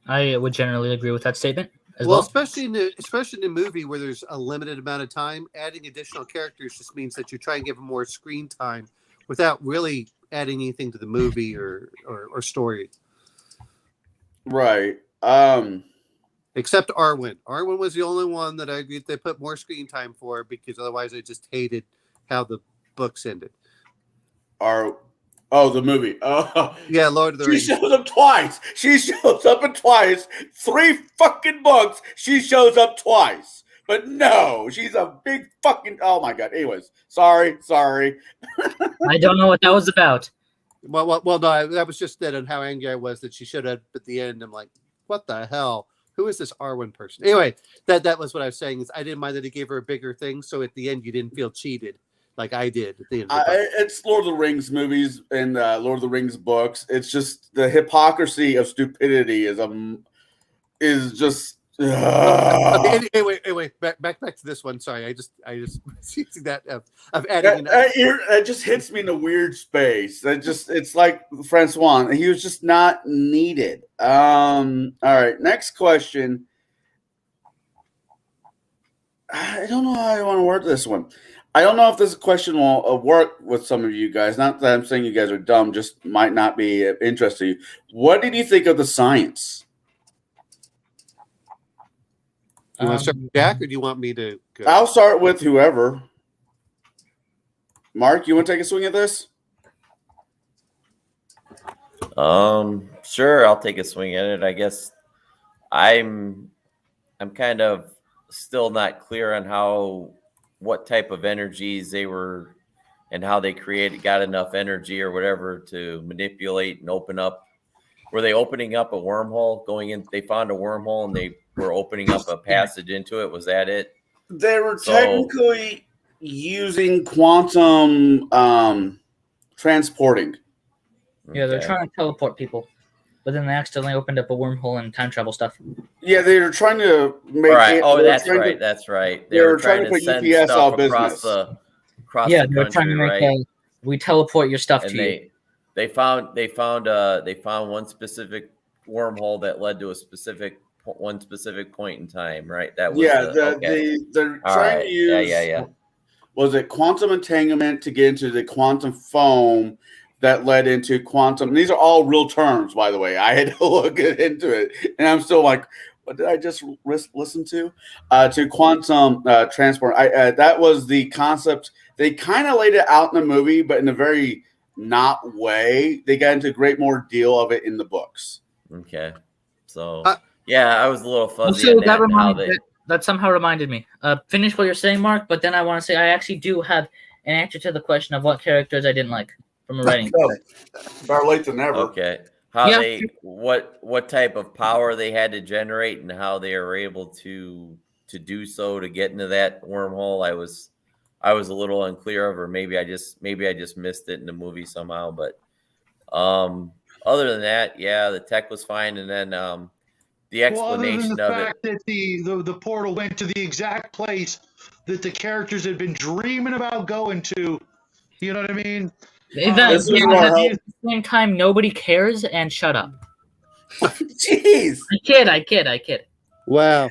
I would generally agree with that statement as Well, well. especially in the movie where there's a limited amount of time, adding additional characters just means that you try and give them more screen time without really adding anything to the movie or story. Right. Except Arwen. Arwen was the only one that I agreed they put more screen time for because otherwise I just hated how the books ended. The movie. Yeah, Lord of the Rings. She shows up twice. She shows up twice. 3 fucking books. She shows up twice. But no, she's a big fucking. Oh my god. Anyways, sorry. I don't know what that was about. Well, no, that was just that and how angry I was that she showed up at the end. I'm like, what the hell? Who is this Arwen person? Anyway, that was what I was saying. Is I didn't mind that he gave her a bigger thing, so at the end you didn't feel cheated like I did at the end. It's Lord of the Rings movies and Lord of the Rings books. It's just the hypocrisy of stupidity is just. Anyway, back to this one. Sorry, I just see that of adding. That just hits me in a weird space. It's like Francois. He was just not needed. All right, next question. I don't know how I want to word this one. I don't know if this question will work with some of you guys. Not that I'm saying you guys are dumb, just might not be interested. You. What did you think of the science? You want to start with Jack, or do you want me to go? I'll start with whoever. Mark, you want to take a swing at this? Sure, I'll take a swing at it. I guess I'm kind of still not clear on what type of energies they were and how they got enough energy or whatever to manipulate and open up. Were they opening up a wormhole going in? They found a wormhole and they were opening up a passage into it. Was that it? They were technically using quantum transporting. Yeah, they're trying to teleport people, but then they accidentally opened up a wormhole and time travel stuff. Yeah, they were trying to make. Right. That's right. They were trying to put send UPS stuff out business. Across Yeah, the they were country, trying to make right? we teleport your stuff And to you. they found one specific wormhole that led to one specific point in time, right? That was they're trying to use. Yeah. Was it quantum entanglement to get into the quantum foam that led into quantum? These are all real terms, by the way. I had to look into it, and I'm still like, what did I just listen to? To quantum transport. That was the concept. They kind of laid it out in the movie, but in a very not way. They got into a great more deal of it in the books. Okay. So, I was a little fuzzy Also, on that somehow reminded me. Finish what you're saying, Mark, but then I want to say I actually do have an answer to the question of what characters I didn't like from a writing. Better late than never. Okay. What type of power they had to generate and how they were able to do so to get into that wormhole. I was a little unclear of, or maybe I just missed it in the movie somehow. But other than that, the tech was fine, and then the explanation other than the of fact that the portal went to the exact place that the characters had been dreaming about going to. You know what I mean? At the same time, nobody cares, and shut up. Jeez. I kid. Wow.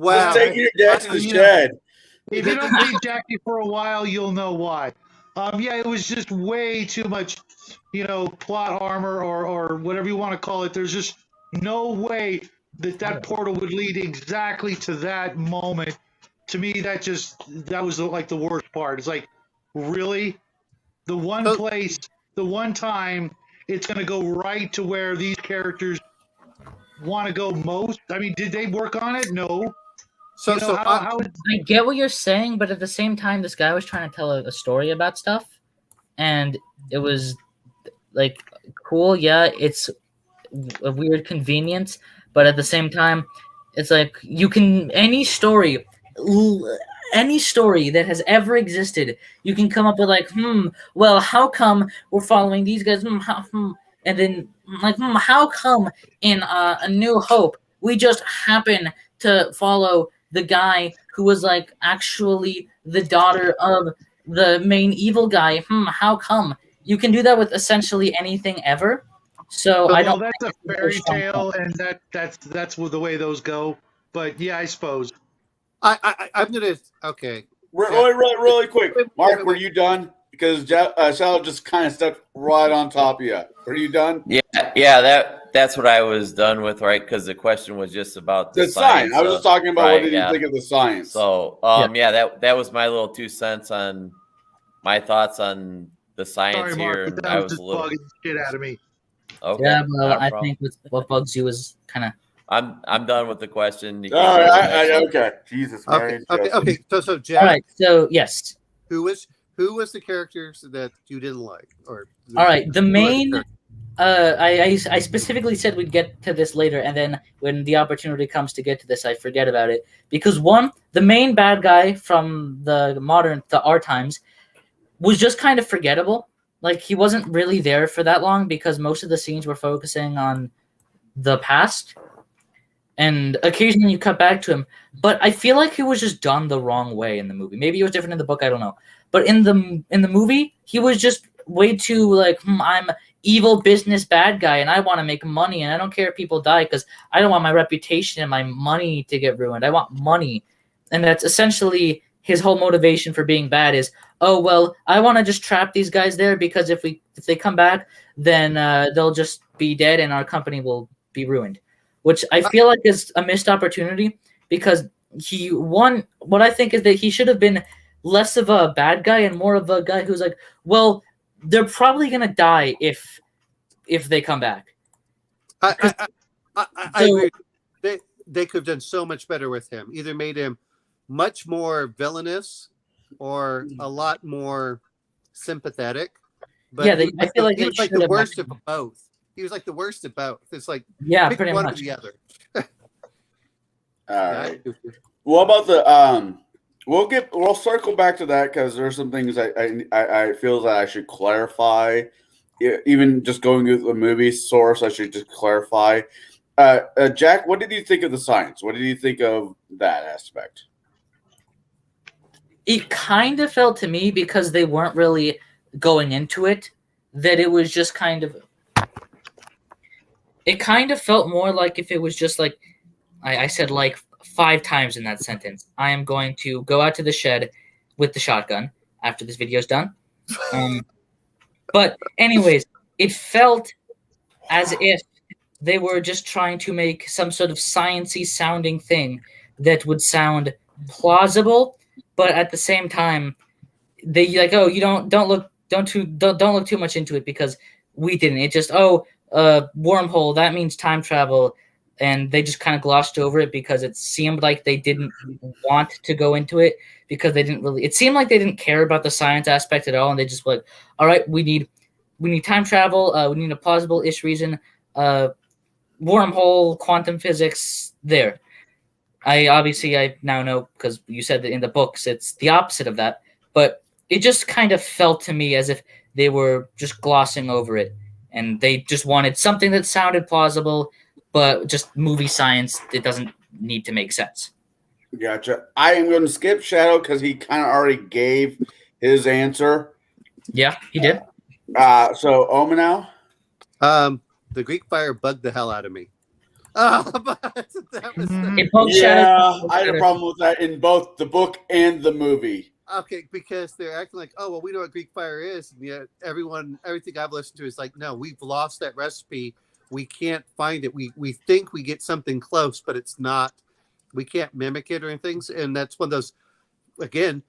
Just taking your dad to the shed. If you don't see Jackie for a while, you'll know why. Yeah, it was just way too much, plot armor or whatever you want to call it. There's just no way that portal would lead exactly to that moment. To me, that was like the worst part. It's like, really? The one place, the one time, it's going to go right to where these characters want to go most. I mean, did they work on it? No. I get what you're saying, but at the same time, this guy was trying to tell a story about stuff, and it was like cool. Yeah, it's a weird convenience, but at the same time, it's like you can any story that has ever existed, you can come up with like, well, how come we're following these guys? And then like, how come in A New Hope we just happen to follow the guy who was like actually the daughter of the main evil guy? How come? You can do that with essentially anything ever. So I don't. That's a fairy tale, and that's the way those go. But yeah, I suppose. I'm gonna okay. Really quick, Mark. Were you done? Because Sal just kind of stepped right on top of you. Were you done? Yeah. That's what I was done with, right? Because the question was just about the science. I was just talking about what did you think of the science. So, that was my little 2 cents on my thoughts on the science. Sorry, here. Mark, but that was just bugging the shit out of me. Okay. Yeah, well, I think what bugs you is kind of. I'm done with the question. All right. Okay. Jesus. Okay. So Jack. All right. So yes. Who was the characters that you didn't like? All right. The main. I specifically said we'd get to this later, and then when the opportunity comes to get to this, I forget about it because the main bad guy from our times, was just kind of forgettable. Like he wasn't really there for that long because most of the scenes were focusing on the past, and occasionally you cut back to him. But I feel like he was just done the wrong way in the movie. Maybe it was different in the book. I don't know. But in the movie, he was just way too like I'm evil business bad guy and I want to make money and I don't care if people die because I don't want my reputation and my money to get ruined. I want money. And that's essentially his whole motivation for being bad is, oh, well, I want to just trap these guys there because if they come back, then they'll just be dead and our company will be ruined, which I feel like is a missed opportunity because what I think is that he should have been less of a bad guy and more of a guy who's like, well, they're probably gonna die if they come back. I agree. They could have done so much better with him. Either made him much more villainous or a lot more sympathetic. But yeah, I feel like he was like the worst of both. He was like the worst of both. It's like pick pretty one much or the other. All right. What about the We'll circle back to that because there's some things I feel that I should clarify. Even just going through the movie source, I should just clarify. Jack, what did you think of the science? What did you think of that aspect? It kind of felt to me because they weren't really going into it that it was just kind of. It kind of felt more like if it was just like I said like 5 times in that sentence. I am going to go out to the shed with the shotgun after this video is done. But anyways, it felt as if they were just trying to make some sort of sciencey sounding thing that would sound plausible, but at the same time, they like, oh, you don't look too much into it because we didn't. It just wormhole, that means time travel. And they just kind of glossed over it because it seemed like they didn't want to go into it because it seemed like they didn't care about the science aspect at all. And they just were like, all right, we need time travel. We need a plausible-ish reason. Wormhole, quantum physics, there. I now know because you said that in the books, it's the opposite of that. But it just kind of felt to me as if they were just glossing over it. And they just wanted something that sounded plausible, but just movie science, it doesn't need to make sense. Gotcha. I am going to skip Shadow because he kind of already gave his answer. Yeah, he did. So, Omanau? The Greek fire bugged the hell out of me. But that was It poked shadows. Yeah, I had a problem with that in both the book and the movie. okay, because they're acting like, oh well, we know what Greek fire is, and yet everything I've listened to is like, no, we've lost that recipe. We can't find it. We think we get something close, but it's not. We can't mimic it or anything, and that's one of those. Again,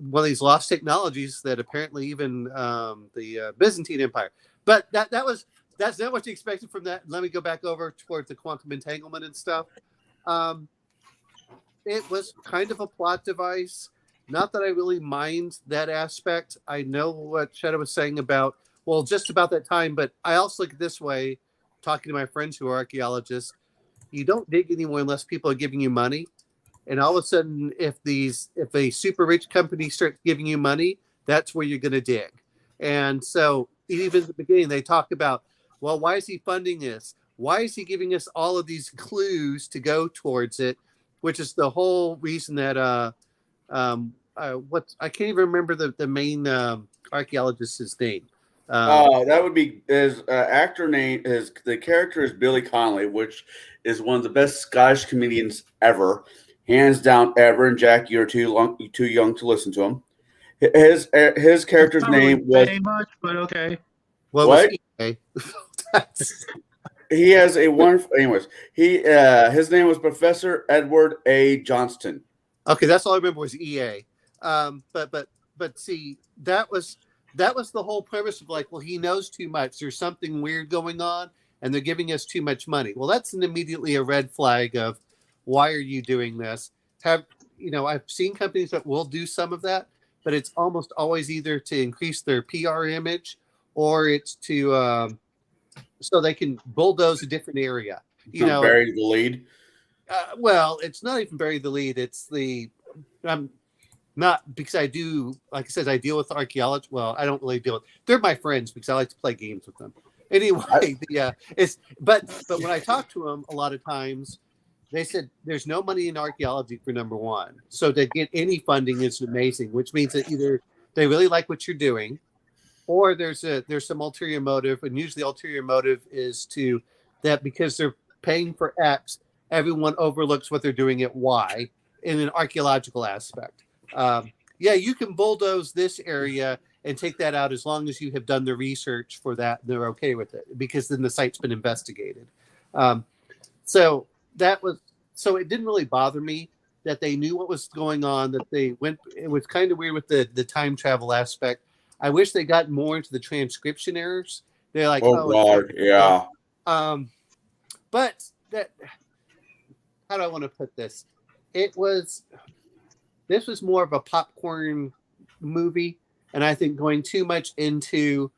one of these lost technologies that apparently even the Byzantine Empire. But that's not what you expected from that. Let me go back over towards the quantum entanglement and stuff. It was kind of a plot device. Not that I really mind that aspect. I know what Shadow was saying about, well, just about that time, but I also look at it this way, talking to my friends who are archaeologists, you don't dig anywhere unless people are giving you money. And all of a sudden, if a super rich company starts giving you money, that's where you're going to dig. And so even at the beginning, they talk about, well, why is he funding this? Why is he giving us all of these clues to go towards it? Which is the whole reason that I can't even remember the main archaeologist's name. That would be his actor name. The character is Billy Connolly, which is one of the best Scottish comedians ever, hands down ever. And Jack, you're too young to listen to him. His character's Not really name was saying much, but okay. what? Okay. He has a wonderful. Anyways, his name was Professor Edward A. Johnston. Okay, that's all I remember was EA. But see, that was the whole premise of like, well, he knows too much. There's something weird going on, and they're giving us too much money. Well, that's immediately a red flag of why are you doing this? I've seen companies that will do some of that, but it's almost always either to increase their PR image or it's to so they can bulldoze a different area. Bury the lead. Well, it's not even bury the lead. It's I'm not, because I do, like I said, I deal with archaeology. Well, I don't really deal with. They're my friends because I like to play games with them. Anyway, but when I talk to them, a lot of times they said there's no money in archaeology for number one. So to get any funding is amazing, which means that either they really like what you're doing, or there's some ulterior motive, and usually the ulterior motive is to that because they're paying for X, everyone overlooks what they're doing at Y in an archaeological aspect. You can bulldoze this area and take that out as long as you have done the research for that. They're okay with it because then the site's been investigated. So it didn't really bother me that they knew what was going on, that they went. It was kind of weird with the time travel aspect. I wish they got more into the transcription errors. They're like, oh God, yeah. But that, how do I want to put this? This was more of a popcorn movie, and I think going too much into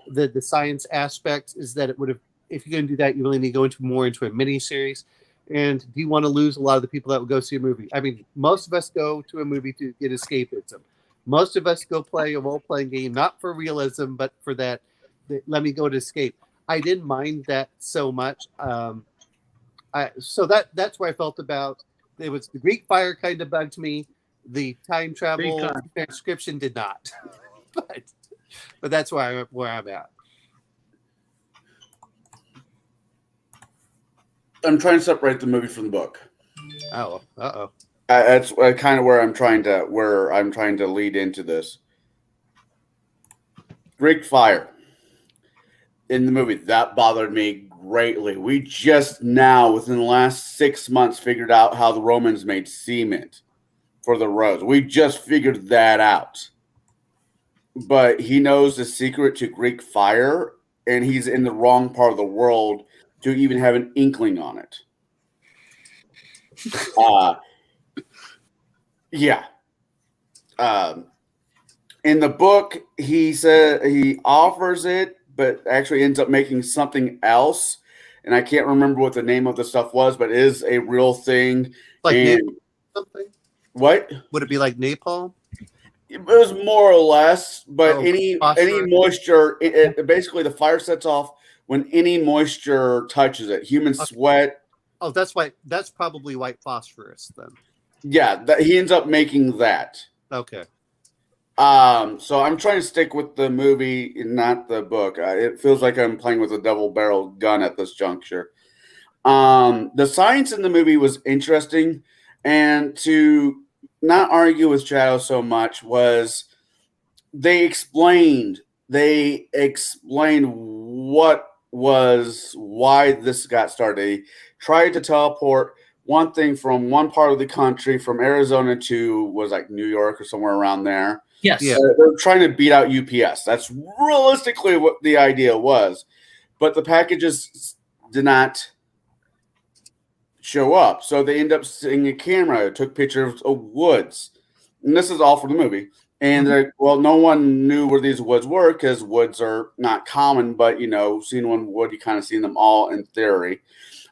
the science aspects is that it would have. If you're going to do that, you really need to go more into a mini series. And do you want to lose a lot of the people that would go see a movie? I mean, most of us go to a movie to get escapism. Most of us go play a role-playing game, not for realism, but for that let me go to escape. I didn't mind that so much. So that's where I felt about it. Was the Greek fire kind of bugged me. The time travel transcription did not. but that's where I'm at. I'm trying to separate the movie from the book. Oh, uh-oh. That's kind of where I'm trying to lead into this. Greek fire in the movie, that bothered me greatly. We just now, within the last 6 months, figured out how the Romans made cement for the roads. We just figured that out. But he knows the secret to Greek fire, and he's in the wrong part of the world to even have an inkling on it. Yeah. In the book, he said he offers it, but actually ends up making something else. And I can't remember what the name of the stuff was, but it is a real thing. Like and something? What? Would it be like napalm? It was more or less, but any phosphorus. moisture, basically the fire sets off when any moisture touches it. Human sweat. Oh, that's probably white phosphorus then. Yeah, he ends up making that. Okay. So I'm trying to stick with the movie, not the book. It feels like I'm playing with a double-barreled gun at this juncture. The science in the movie was interesting, and to not argue with Shadow so much was they explained what was why this got started. They tried to teleport one thing from one part of the country, from Arizona to was like New York or somewhere around there. Yes. Yeah. They're trying to beat out UPS. That's realistically what the idea was, but the packages did not show up. So they end up seeing a camera, took pictures of woods. And this is all for the movie. And well, no one knew where these woods were because woods are not common, but seeing one wood, you kind of seen them all in theory.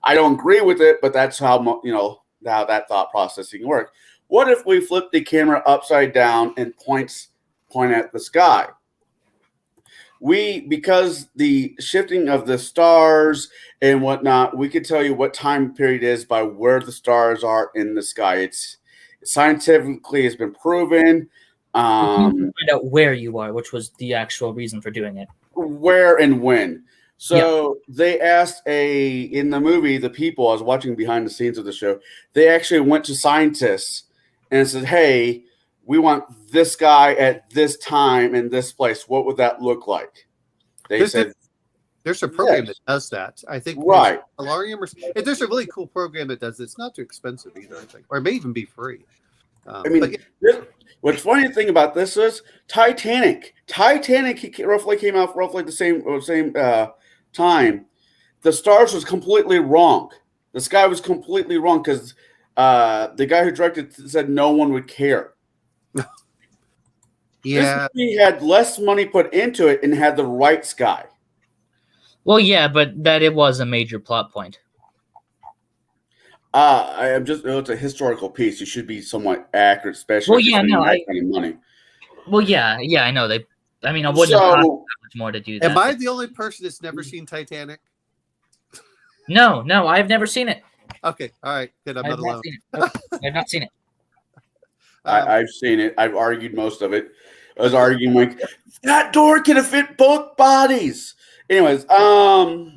I don't agree with it, but that's how how that thought processing works. What if we flip the camera upside down and point at the sky? Because the shifting of the stars and whatnot, we could tell you what time period it is by where the stars are in the sky. It's scientifically has been proven. Find out where you are, which was the actual reason for doing it. Where and when. So they asked in the movie, the people, I was watching behind the scenes of the show, they actually went to scientists and said, hey, we want this guy at this time in this place. What would that look like? They said, there's a program that does that. I think right. There's a really cool program that does it. It's not too expensive either, I think, or it may even be free. What's funny thing about this is Titanic. Titanic roughly came out roughly the same time. The stars was completely wrong. The sky was completely wrong because the guy who directed said no one would care. Yeah, this movie had less money put into it and had the right sky. Well, yeah, but it was a major plot point. It's a historical piece. You should be somewhat accurate, especially that kind of money. Well, yeah, I know I wouldn't have cost that much more to do that. Am I the only person that's never seen Titanic? No, I've never seen it. Okay, all right, good. I'm not alone. I've not seen it. I've seen it. I've argued most of it. I was arguing like that door can fit both bodies. Anyways, so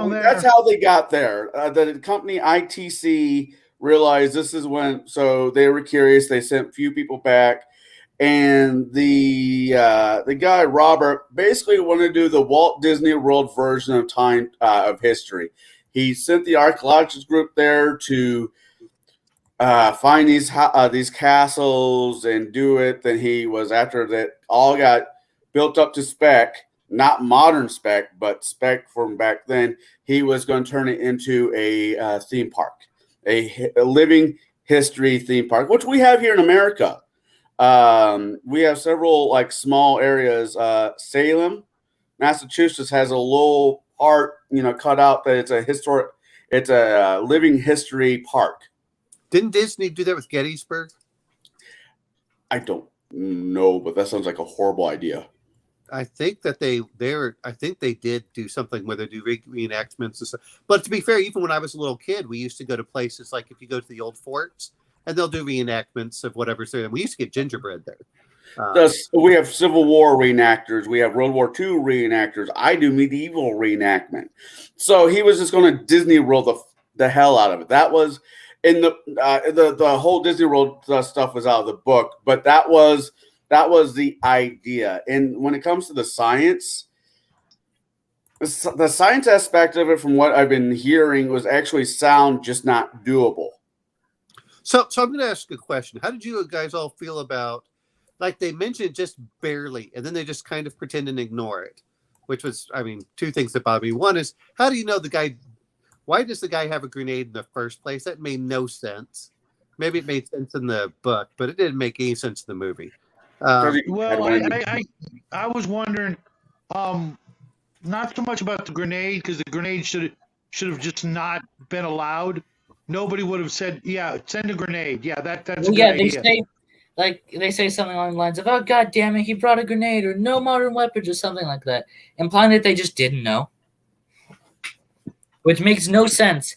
that's how they got there. The company ITC realized this is when, so they were curious. They sent a few people back, and the guy Robert basically wanted to do the Walt Disney World version of time of history. He sent the archaeologists group there to find these castles and do it. Then he was, after that all got built up to spec, not modern spec, but spec from back then, he was going to turn it into a theme park, a living history theme park, which we have here in America. We have several like small areas. Salem, Massachusetts has a little part, cut out that it's a living history park. Didn't Disney do that with Gettysburg? I don't know, but that sounds like a horrible idea. I think that they did do something where they do reenactments and stuff. But to be fair, even when I was a little kid, we used to go to places like if you go to the old forts, and they'll do reenactments of whatever's there. And we used to get gingerbread there. We have Civil War reenactors. We have World War II reenactors. I do medieval reenactment. So he was just going to Disney World the hell out of it. That was in the whole Disney World stuff was out of the book, but that was the idea. And when it comes to the science aspect of it, from what I've been hearing, was actually sound, just not doable. So I'm going to ask a question. How did you guys all feel about, like, they mentioned just barely, and then they just kind of pretend and ignore it, which was, two things that bother me. One is, how do you know why does the guy have a grenade in the first place? That made no sense. Maybe it made sense in the book, but it didn't make any sense in the movie. I was wondering, not so much about the grenade, because the grenade should have just not been allowed. Nobody would have said, "Yeah, send a grenade." Yeah, that's a good idea. They say something along the lines of, "Oh, God damn it, he brought a grenade," or "No modern weapons," or something like that, implying that they just didn't know, which makes no sense.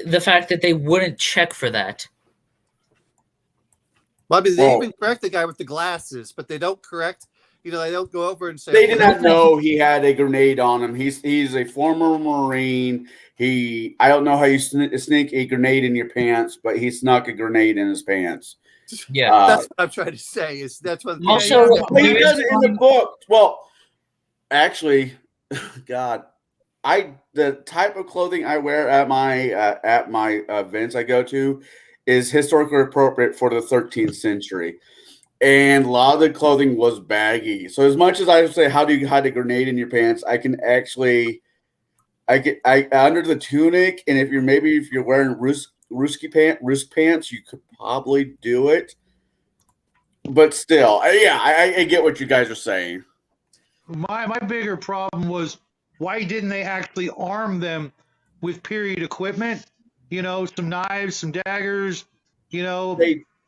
The fact that they wouldn't check for that. Well, they even correct the guy with the glasses, but they don't correct They don't go over and say they did not know he had a grenade on him. He's a former Marine. I don't know how you sneak a grenade in your pants, but he snuck a grenade in his pants. Yeah, that's what I'm trying to say. That's what. Also, but he does it in the book. Well, actually, God, the type of clothing I wear at my events I go to is historically appropriate for the 13th century. And a lot of the clothing was baggy. So as much as I would say, how do you hide a grenade in your pants? I can actually, I under the tunic, and if you're wearing Rusk pants, you could probably do it. But still, I get what you guys are saying. My bigger problem was, why didn't they actually arm them with period equipment? Some knives, some daggers.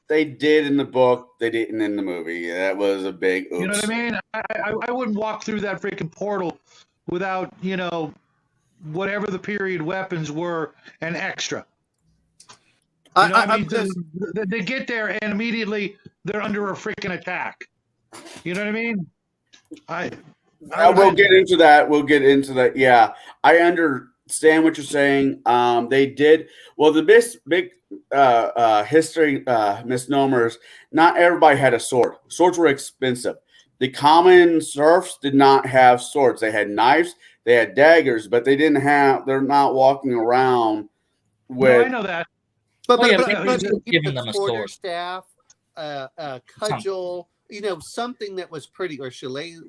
They did in the book. They didn't in the movie. That was a big oops. You know what I mean? I wouldn't walk through that freaking portal without, whatever the period weapons were and extra. They get there and immediately they're under a freaking attack. You know what I mean? We'll get into that. Yeah, I understand what you're saying. They did well. The big history misnomers. Not everybody had a sword. Swords were expensive. The common serfs did not have swords. They had knives. They had daggers, but they didn't have. They're not walking around with. No, I know that. But giving them a sword, staff, cudgel. Something that was pretty, or shillelagh,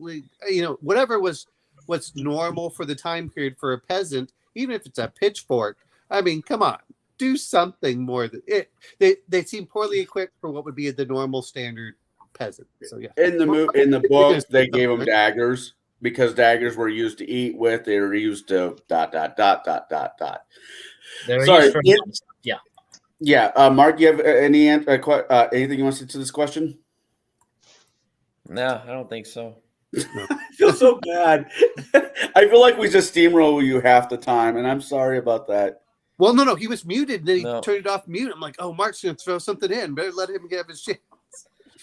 whatever was what's normal for the time period for a peasant, even if it's a pitchfork. I mean, come on, do something more than it. They seem poorly equipped for what would be the normal standard peasant. So yeah, in the book, they gave them daggers because daggers were used to eat with. They were used to ... Sorry. Yeah. Mark, you have anything you want to say to this question? No, I don't think so. I feel so bad. I feel like we just steamroll you half the time, and I'm sorry about that. Well, no, he was muted, and then he turned it off mute. I'm like, oh, Mark's going to throw something in. Better let him get his chance.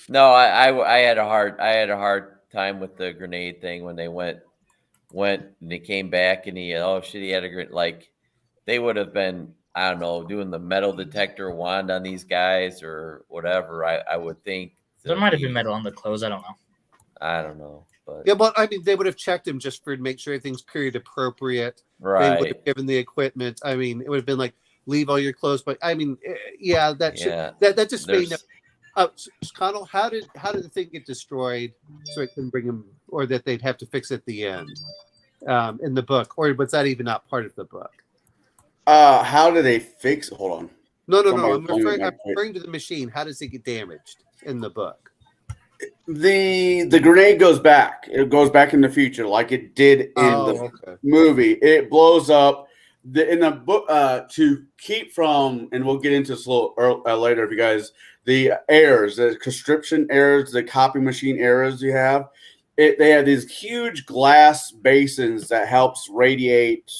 No, I had a hard time with the grenade thing when they went and they came back and he had a grenade. Like, they would have been, I don't know, doing the metal detector wand on these guys or whatever. I would think. There might have been metal on the clothes. I don't know. But yeah, but I mean, they would have checked him just to make sure everything's period appropriate. Right. They would have given the equipment. I mean, it would have been like, leave all your clothes. But I mean, that just made no. Connell, how did the thing get destroyed so it can bring him, or that they'd have to fix at the end in the book, or was that even not part of the book? How do they fix? Hold on. No. I'm referring to the machine. How does it get damaged in the book? The grenade goes back. It goes back in the future, like it did in the movie. It blows up. In the book, to keep from, and we'll get into this a little later, if you guys, the errors, the conscription errors, the copy machine errors you have. They have these huge glass basins that helps radiate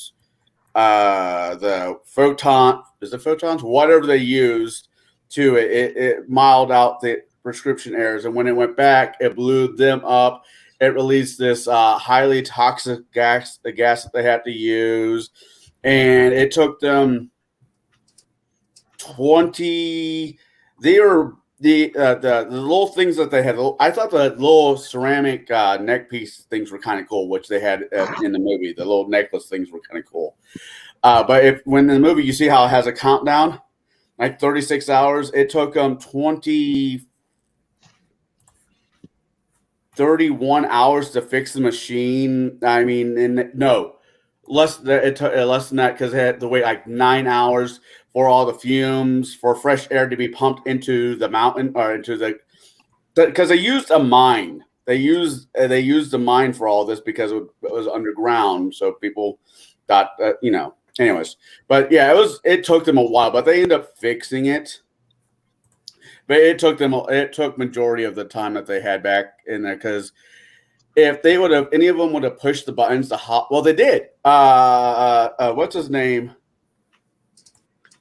the photons, whatever they used to it. It mild out the prescription errors, and when it went back, it blew them up. It released this highly toxic gas, the gas that they had to use, and it took them 20. They were the little things that they had. I thought the little ceramic neck piece things were kind of cool, which they had in the movie. The little necklace things were kind of cool. But when in the movie you see how it has a countdown, like 36 hours, it took them 31 hours to fix the machine. I mean, less than that, because it had to wait like 9 hours for all the fumes, for fresh air to be pumped into the mountain, or into because they used a mine. They used the mine for all this because it was underground, so people got Anyways, but yeah, it took them a while, but they ended up fixing it. But it took majority of the time that they had back in there, because if they any of them would have pushed the buttons to well, they did. What's his name?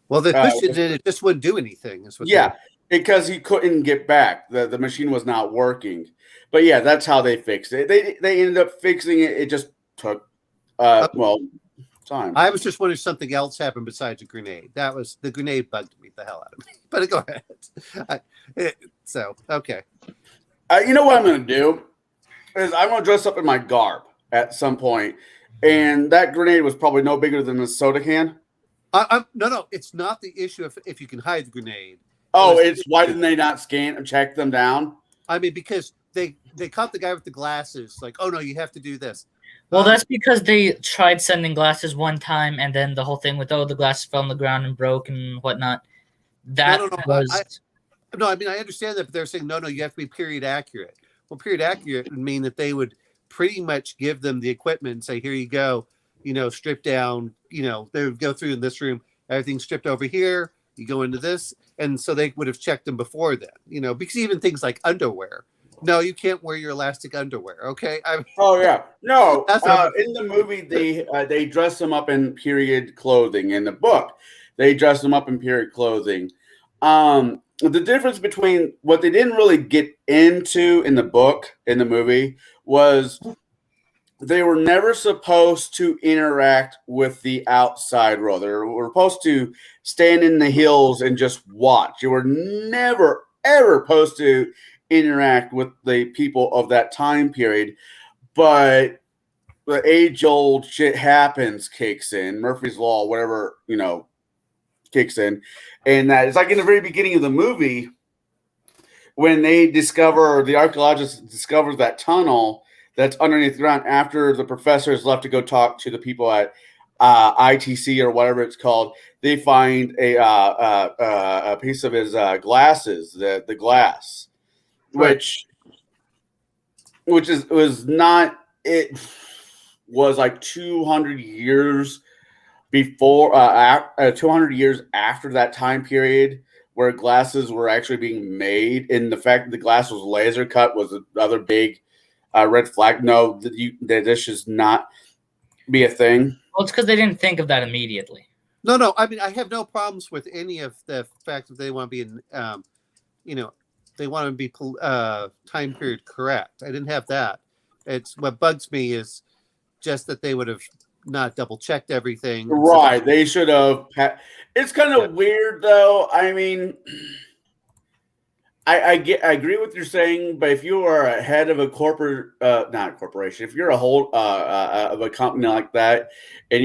Well, they pushed it and it just wouldn't do anything. because he couldn't get back. The machine was not working. But yeah, that's how they fixed it. They ended up fixing it. It just took time. I was just wondering if something else happened besides a grenade. That was the grenade bugged me the hell out of me. But go ahead. Okay. You know what I'm going to do is I'm going to dress up in my garb at some point, and that grenade was probably no bigger than a soda can. No, it's not the issue if you can hide the grenade. Oh, it's why didn't they not scan and check them down? I mean, because they caught the guy with the glasses. Like, oh no, you have to do this. Well, that's because they tried sending glasses one time, and then the whole thing with the glasses fell on the ground and broke and whatnot. That was no. I mean, I understand that, but they're saying no. You have to be period accurate. Well, period accurate would mean that they would pretty much give them the equipment and say, here you go. Strip down. They would go through in this room. Everything's stripped over here. You go into this, and so they would have checked them before then. Because even things like underwear. No, you can't wear your elastic underwear. Okay. Oh yeah, no. In the movie, they dress them up in period clothing. In the book, they dress them up in period clothing. The difference between what they didn't really get into in the book, in the movie, was they were never supposed to interact with the outside world. They were supposed to stand in the hills and just watch. You were never ever supposed to interact with the people of that time period, but the age-old shit happens kicks in, Murphy's Law, whatever, kicks in, and that it's like in the very beginning of the movie when the archaeologists discover that tunnel that's underneath the ground after the professor has left to go talk to the people at ITC or whatever it's called. They find a piece of his glasses, the glass. Which was like 200 years before, 200 years after that time period where glasses were actually being made, and the fact that the glass was laser cut was another big red flag. No, that this should not be a thing. Well, it's because they didn't think of that immediately. No. I mean, I have no problems with any of the fact that they want to be in, they want to be time period correct. I didn't have that. It's what bugs me is just that they would have not double checked everything. Right. They should have. It's kind of weird, though. I mean, I agree with what you're saying, but if you are a head of a not a corporation, if you're a whole of a company like that, and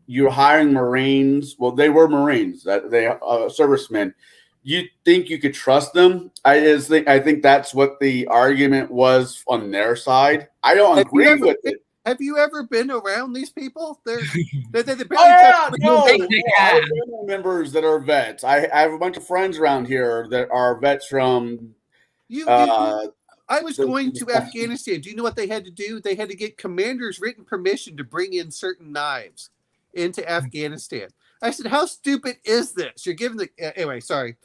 you're hiring Marines. Well, they were Marines. They servicemen. You think you could trust them? I think that's what the argument was on their side. I don't agree with it. Have you ever been around these people? They're family members that are vets. I have a bunch of friends around here that are vets from. I was going to Afghanistan. Do you know what they had to do? They had to get commanders' written permission to bring in certain knives into Afghanistan. I said, "How stupid is this? You're giving the anyway." Sorry.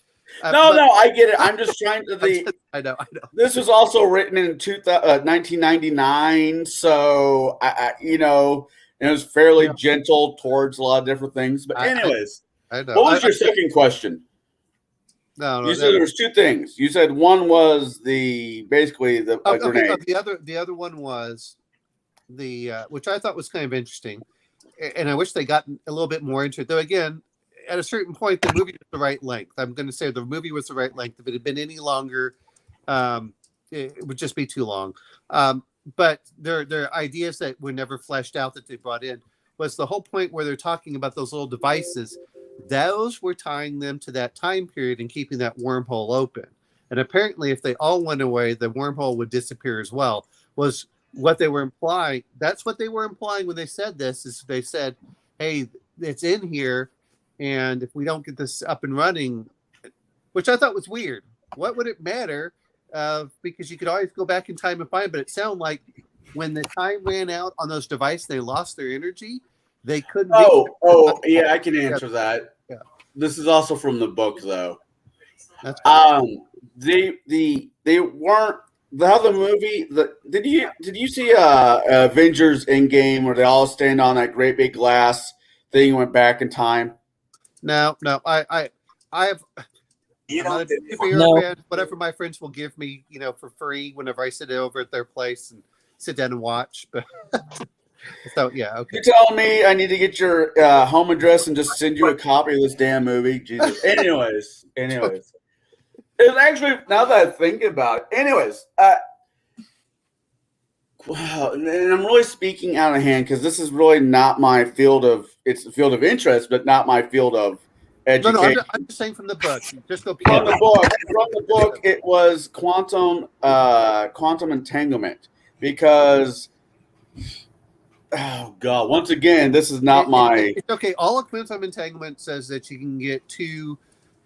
No, I get it. I'm just trying to. I know. This was also written in 1999, so it was fairly gentle towards a lot of different things. But anyways, I know. What was your second question? No, you said there was two things. You said one was basically the grenade. The other one was which I thought was kind of interesting, and I wish they got a little bit more into it. Though again, at a certain point, the movie was the right length. I'm going to say the movie was the right length. If it had been any longer, it would just be too long. But their ideas that were never fleshed out that they brought in was the whole point where they're talking about those little devices. Those were tying them to that time period and keeping that wormhole open. And apparently, if they all went away, the wormhole would disappear as well. Was what they were implying. That's what they were implying when they said this. Is they said, "Hey, it's in here." And if we don't get this up and running, which I thought was weird, what would it matter? Because you could always go back in time and find, but it sounded like when the time ran out on those devices, they lost their energy. They couldn't. Yeah, I can answer that. Yeah. This is also from the book, though. That's cool. They weren't the movie. Did you see Avengers Endgame where they all stand on that great big glass thing and went back in time? No, I have. I'm not a superhero No. fan. Whatever my friends will give me, for free whenever I sit over at their place and sit down and watch. But so yeah, okay. You're telling me I need to get your home address and just send you a copy of this damn movie? Jesus. Anyways. It's actually, now that I think about it, anyways, wow, and I'm really speaking out of hand because this is really not my field of, it's a field of interest, but not my field of education. No, I'm just saying from the book. Just go From the book, it was quantum entanglement, because oh god, once again, this is not my. It's okay. All of quantum entanglement says that you can get two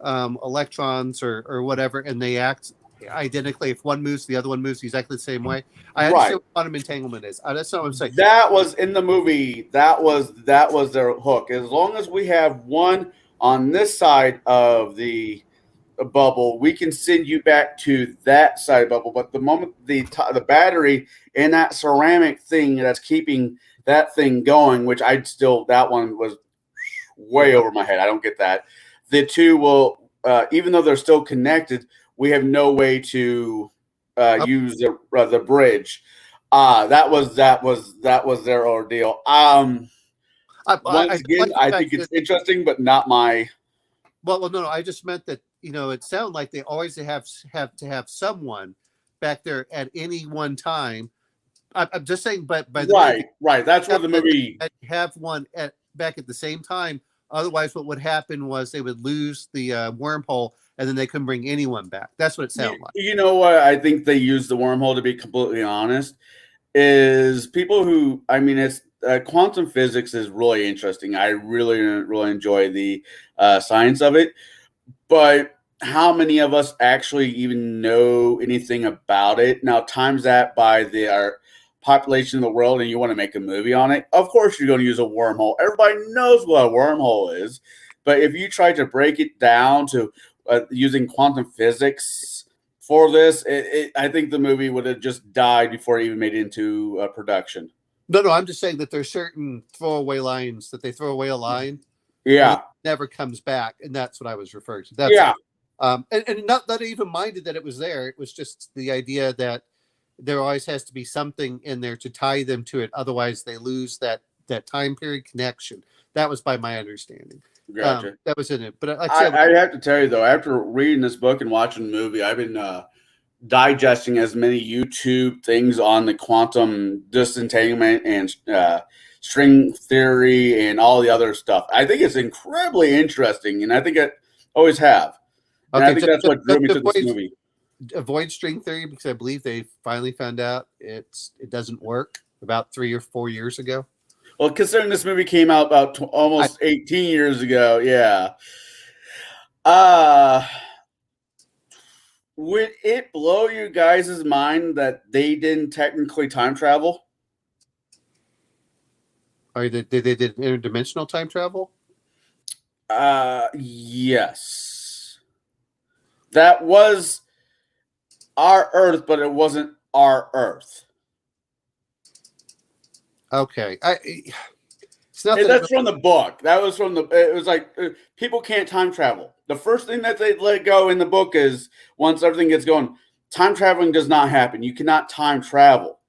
electrons or whatever, and they act identically. If one moves, the other one moves exactly the same way. I understand what quantum entanglement is. That's not what I'm saying. That was in the movie. That was their hook. As long as we have one on this side of the bubble, we can send you back to that side of the bubble. But the moment the battery in that ceramic thing that's keeping that thing going, which that one was way over my head. I don't get that. The two will, even though they're still connected, we have no way to use the bridge. That was their ordeal. Once again, I think it's interesting, but not my. Well, no. I just meant that it sounded like they always have to have someone back there at any one time. I'm just saying, but by the way, right. That's where the movie have one back at the same time. Otherwise, what would happen was they would lose the wormhole, and then they couldn't bring anyone back. That's what it sounded like. You know what? I think they used the wormhole, to be completely honest, is people who, it's quantum physics is really interesting. I really, really enjoy the science of it. But how many of us actually even know anything about it? Now, times that by our population of the world, and you want to make a movie on it, of course you're going to use a wormhole. Everybody knows what a wormhole is. But if you try to break it down to using quantum physics for this, I think the movie would have just died before it even made it into production. No, I'm just saying that there's certain throwaway lines that they throw away a line. Yeah. And it never comes back. And that's what I was referring to. And not that I even minded that it was there. It was just the idea that there always has to be something in there to tie them to it. Otherwise, they lose that time period connection. That was by my understanding. Gotcha. That was in it. But I have to tell you, though, after reading this book and watching the movie, I've been digesting as many YouTube things on the quantum disentanglement and string theory and all the other stuff. I think it's incredibly interesting, and I think I always have. And I think that's what drew me to this movie. Avoid string theory, because I believe they finally found out it doesn't work about 3 or 4 years ago. Well, considering this movie came out about almost 18 years ago, yeah. Would it blow you guys' mind that they didn't technically time travel? Or they did interdimensional time travel? Yes. That was our Earth, but it wasn't our Earth. Okay. That's from the book. That was from it was like people can't time travel. The first thing that they let go in the book is, once everything gets going, time traveling does not happen. You cannot time travel,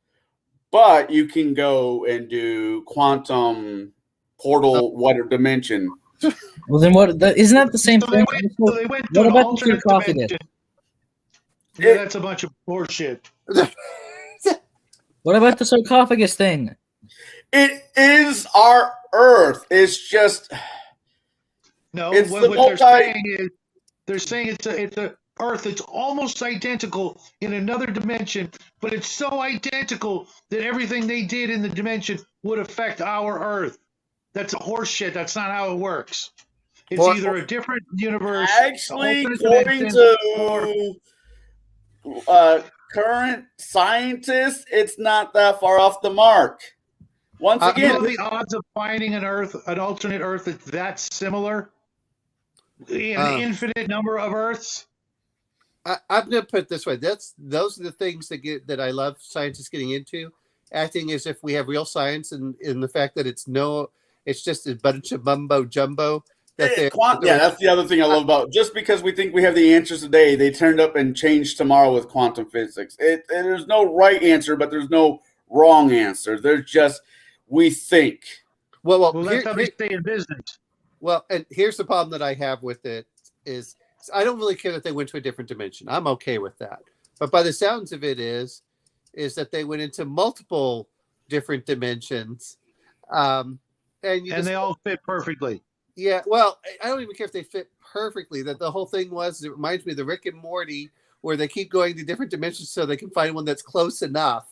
but you can go and do quantum portal, whatever dimension. Well, then isn't that the same thing? They went to an alternate dimension. Yeah, that's a bunch of horseshit. What about the sarcophagus thing? It is our Earth. It's just no. It's what they're saying it's a Earth that's almost identical in another dimension, but it's so identical that everything they did in the dimension would affect our Earth. That's a horseshit. That's not how it works. It's either a different universe. Actually, according to current scientists, it's not that far off the mark. Once again, what are the odds of finding an alternate Earth that's that similar? An infinite number of Earths. I'm going to put it this way: those are the things that I love scientists getting into, acting as if we have real science, and in the fact that it's just a bunch of mumbo jumbo Yeah, that's the other thing I love about. Just because we think we have the answers today, they turned up and changed tomorrow with quantum physics. There's no right answer, but there's no wrong answer. There's just we think. Well, that's how they stay in business. Well, and here's the problem that I have with it is I don't really care that they went to a different dimension. I'm okay with that. But by the sounds of it is that they went into multiple different dimensions. And they all fit perfectly. Yeah, well, I don't even care if they fit perfectly. That the whole thing was, it reminds me of the Rick and Morty, where they keep going to different dimensions so they can find one that's close enough.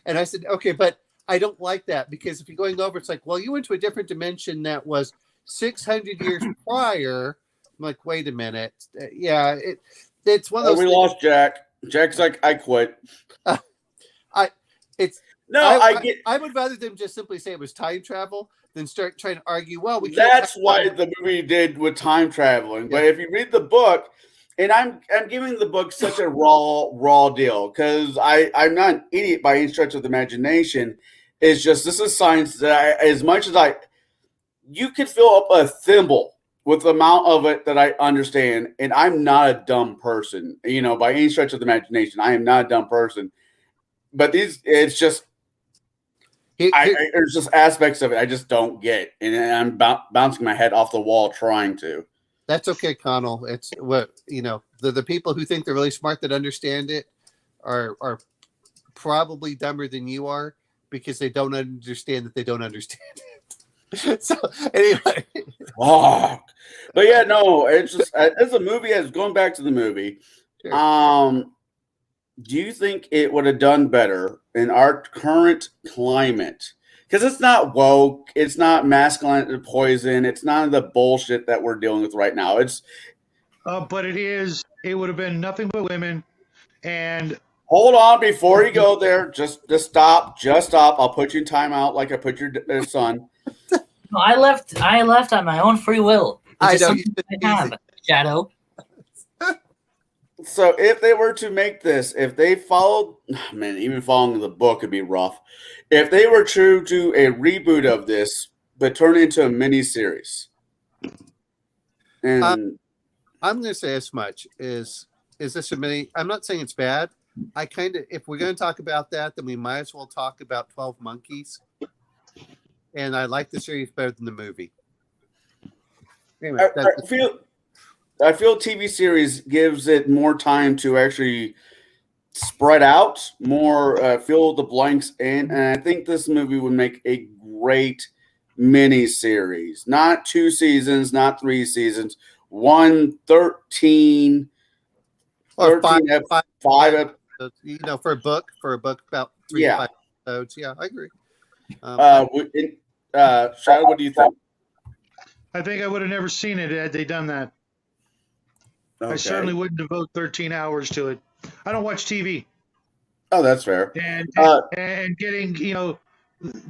And I said, okay, but I don't like that, because if you're going over, it's like, well, you went to a different dimension that was 600 years prior. I'm like, wait a minute. It's one of those. We lost Jack. Jack's like, I quit. I would rather them just simply say it was time travel than start trying to argue. Well, that's why the movie did with time traveling. But if you read the book, and I'm giving the book such a raw deal, because I'm not an idiot by any stretch of the imagination. It's just, this is science that as much as you could fill up a thimble with the amount of it that I understand, and I'm not a dumb person, by any stretch of the imagination. I am not a dumb person. But it's just, there's just aspects of it I just don't get, and I'm bouncing my head off the wall trying to. That's okay, Connell. It's what the people who think they're really smart that understand it are probably dumber than you are, because they don't understand that they don't understand it. So anyway, but yeah, no, it's just as a movie. As going back to the movie, sure. Do you think it would have done better in our current climate? Because it's not woke, it's not masculine poison, it's none of the bullshit that we're dealing with right now. But it is. It would have been nothing but women. And hold on, before you go there, just stop. I'll put you in timeout like I put your son. No, I left on my own free will. I know. Shadow. So if they were to make this, if they followed, even following the book would be rough. If they were true to a reboot of this, but turn it into a mini-series. And I'm going to say as much. Is this a mini? I'm not saying it's bad. If we're going to talk about that, then we might as well talk about 12 Monkeys. And I like the series better than the movie. Anyway, I feel TV series gives it more time to actually spread out, more fill the blanks in, and I think this movie would make a great mini series. Not 2 seasons, not 3 seasons, 13 or 5 episodes. For a book about 3 to 5 episodes. Yeah, I agree. Shadow, what do you think? I think I would have never seen it had they done that. Okay. I certainly wouldn't devote 13 hours to it. I don't watch TV. Oh, that's fair. And getting,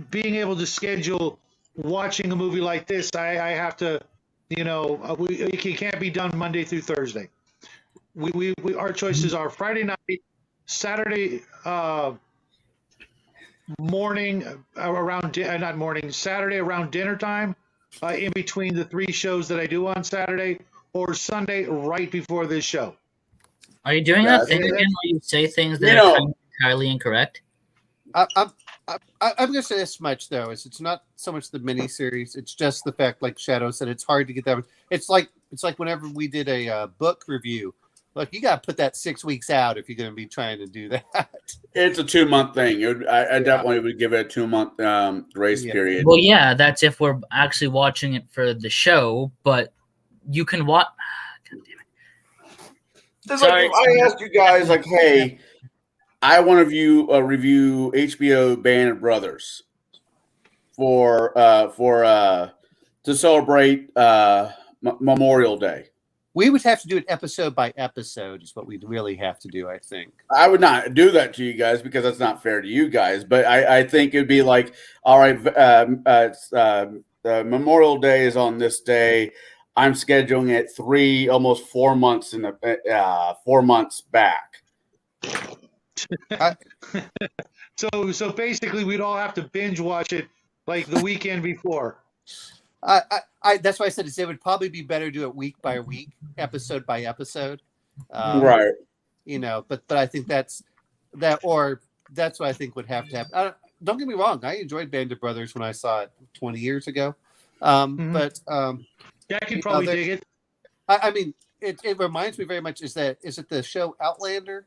being able to schedule watching a movie like this, I have to, it can't be done Monday through Thursday. Our choices are Friday night, Saturday morning Saturday around dinner time, in between the 3 shows that I do on Saturday, or Sunday right before this show. Are you doing that thing again where you say things that are entirely incorrect? I'm going to say this much, though. It's not so much the miniseries. It's just the fact, like Shadow said, it's hard to get that. It's like whenever we did a book review. Look, you got to put that 6 weeks out if you're going to be trying to do that. It's a 2-month thing. I definitely would give it a 2-month grace period. Well, yeah, that's if we're actually watching it for the show, but you can watch. God damn it. Sorry, I asked you guys, hey, I want to review HBO Band of Brothers to celebrate Memorial Day. We would have to do it episode by episode is what we'd really have to do, I think. I would not do that to you guys because that's not fair to you guys. But I think it'd be like, all right, Memorial Day is on this day. I'm scheduling it almost 4 months 4 months back. So basically, we'd all have to binge watch it like the weekend before. That's why I said it would probably be better to do it week by week, episode by episode. Right. You know, but I think that's what I think would have to happen. Don't get me wrong, I enjoyed Band of Brothers when I saw it 20 years ago. But yeah, I can probably dig it. I mean, it reminds me very much. Is it the show Outlander,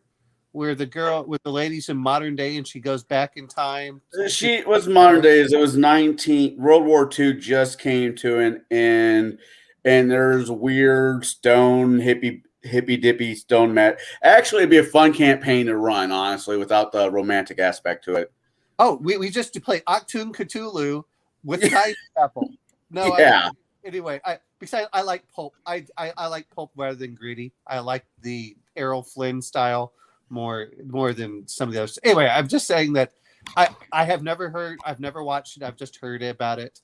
where the lady's in modern day and she goes back in time? She was modern days. It was World War II just came to an end, and there's weird stone hippie dippy stone mat. Actually, it'd be a fun campaign to run, honestly, without the romantic aspect to it. Oh, we just play Octoon Cthulhu with Time Apple. No, yeah. Anyway, because I like pulp. I like pulp rather than gritty. I like the Errol Flynn style more than some of the others. Anyway, I'm just saying that I've never watched it. I've just heard about it.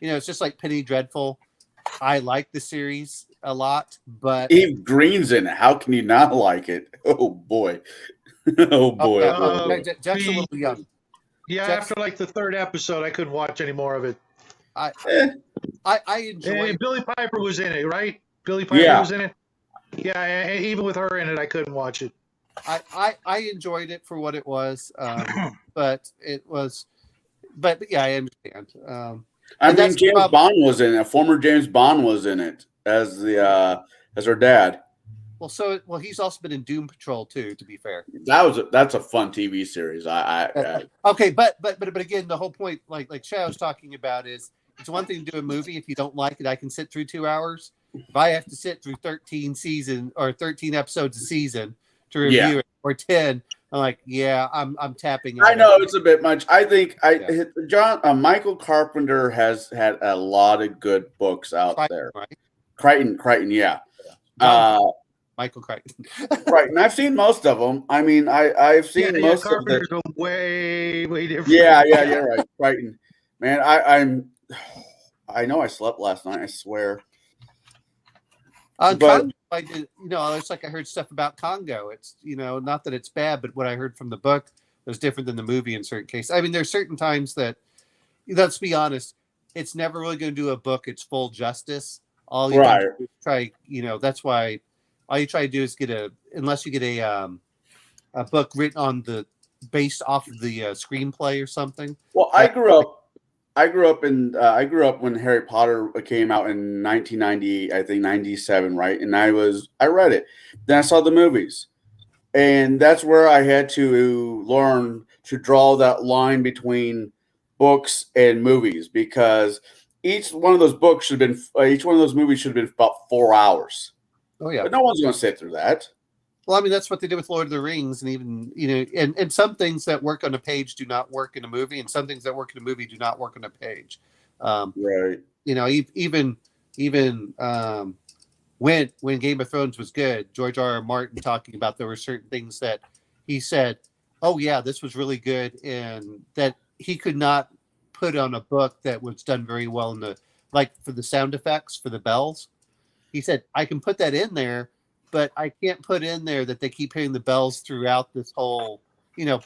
It's just like Penny Dreadful. I like the series a lot, but Eve Green's in it. How can you not like it? Oh boy. Oh boy. Jeff's a little young. Yeah, after like the third episode, I couldn't watch any more of it. I enjoy. And Billy Piper was in it, right? Billy Piper was in it. Yeah, even with her in it, I couldn't watch it. I enjoyed it for what it was, but yeah, I understand. I mean, James Bond was in it. Former James Bond was in it as her dad. Well, he's also been in Doom Patrol too. To be fair, that's a fun TV series. Okay, but again, the whole point, like Shay was talking about, is it's one thing to do a movie. If you don't like it, I can sit through 2 hours. If I have to sit through 13 episodes a season to review it, or 10, I'm like, I'm tapping out. I know it's a bit much. I think Michael Carpenter has had a lot of good books out there. Right? Crichton, yeah. Michael Crichton. Right, and I've seen most of them. I mean, I've seen most of them. Way different. Yeah, right. Crichton, man, I know I slept last night. I swear. Congo, it's like I heard stuff about Congo. It's not that it's bad, but what I heard from the book was different than the movie in certain cases. I mean, there's certain times that, let's be honest, it's never really going to do a book its full justice. All you do is try, that's why all you try to do is unless you get a book written based off of the screenplay or something. Well, I grew up when Harry Potter came out in 1990, I think 97, right? And I read it. Then I saw the movies. And that's where I had to learn to draw that line between books and movies, because each one of those movies should have been about 4 hours. Oh yeah. But no one's going to sit through that. Well, I mean, that's what they did with Lord of the Rings, and even and some things that work on a page do not work in a movie, and some things that work in a movie do not work on a page. Right. Even when Game of Thrones was good, George R.R. Martin talking about there were certain things that he said, "Oh yeah, this was really good," and that he could not put on a book that was done very well for the sound effects for the bells. He said, "I can put that in there, but I can't put in there that they keep hearing the bells throughout this whole,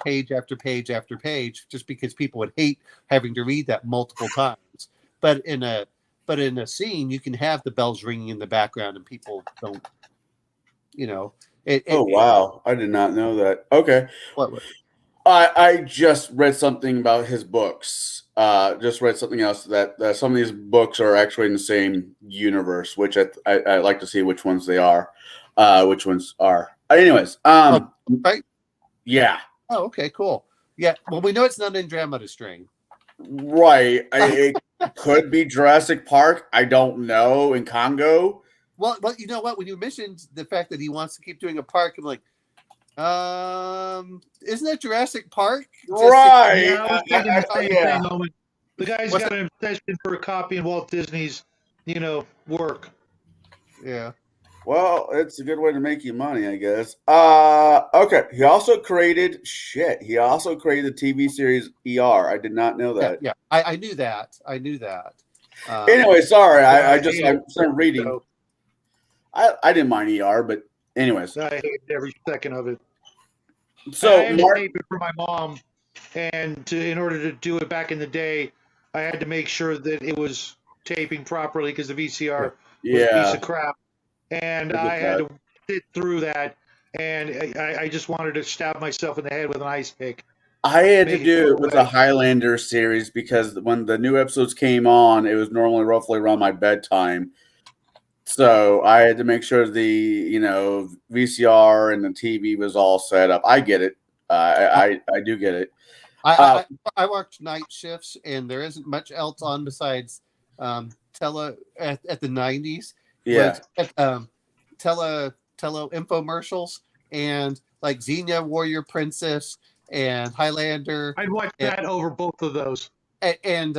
page after page after page, just because people would hate having to read that multiple times. But in a scene, you can have the bells ringing in the background, and people don't, Wow, I did not know that. Okay, what? I just read something about his books. Just read something else that some of these books are actually in the same universe, which I like to see which ones they are. Which ones are. Anyways, right? Yeah. Oh, okay, cool. Yeah, well, we know it's not Andromeda Strain. Right. It could be Jurassic Park. I don't know. In Congo. Well, you know what? When you mentioned the fact that he wants to keep doing a park, I'm like, isn't that Jurassic Park? Right. The guy's got an obsession for copying Walt Disney's, work. Yeah. Well, it's a good way to make you money, I guess. Okay. He also created the TV series ER. I did not know that. Yeah. I knew that. Anyway, sorry. I'm reading. I didn't mind ER, but anyways. I hate every second of it. So I had to tape it for my mom, and in order to do it back in the day, I had to make sure that it was taping properly because the VCR was a piece of crap, and I had to sit through that, and I just wanted to stab myself in the head with an ice pick. I had to do it with the Highlander series because when the new episodes came on, it was normally roughly around my bedtime. So I had to make sure the VCR and the TV was all set up. I get it. I do get it. I worked night shifts, and there isn't much else on besides tele at the 90s. Yeah. Tele infomercials and like Xenia Warrior Princess and Highlander. I'd watch that over both of those. And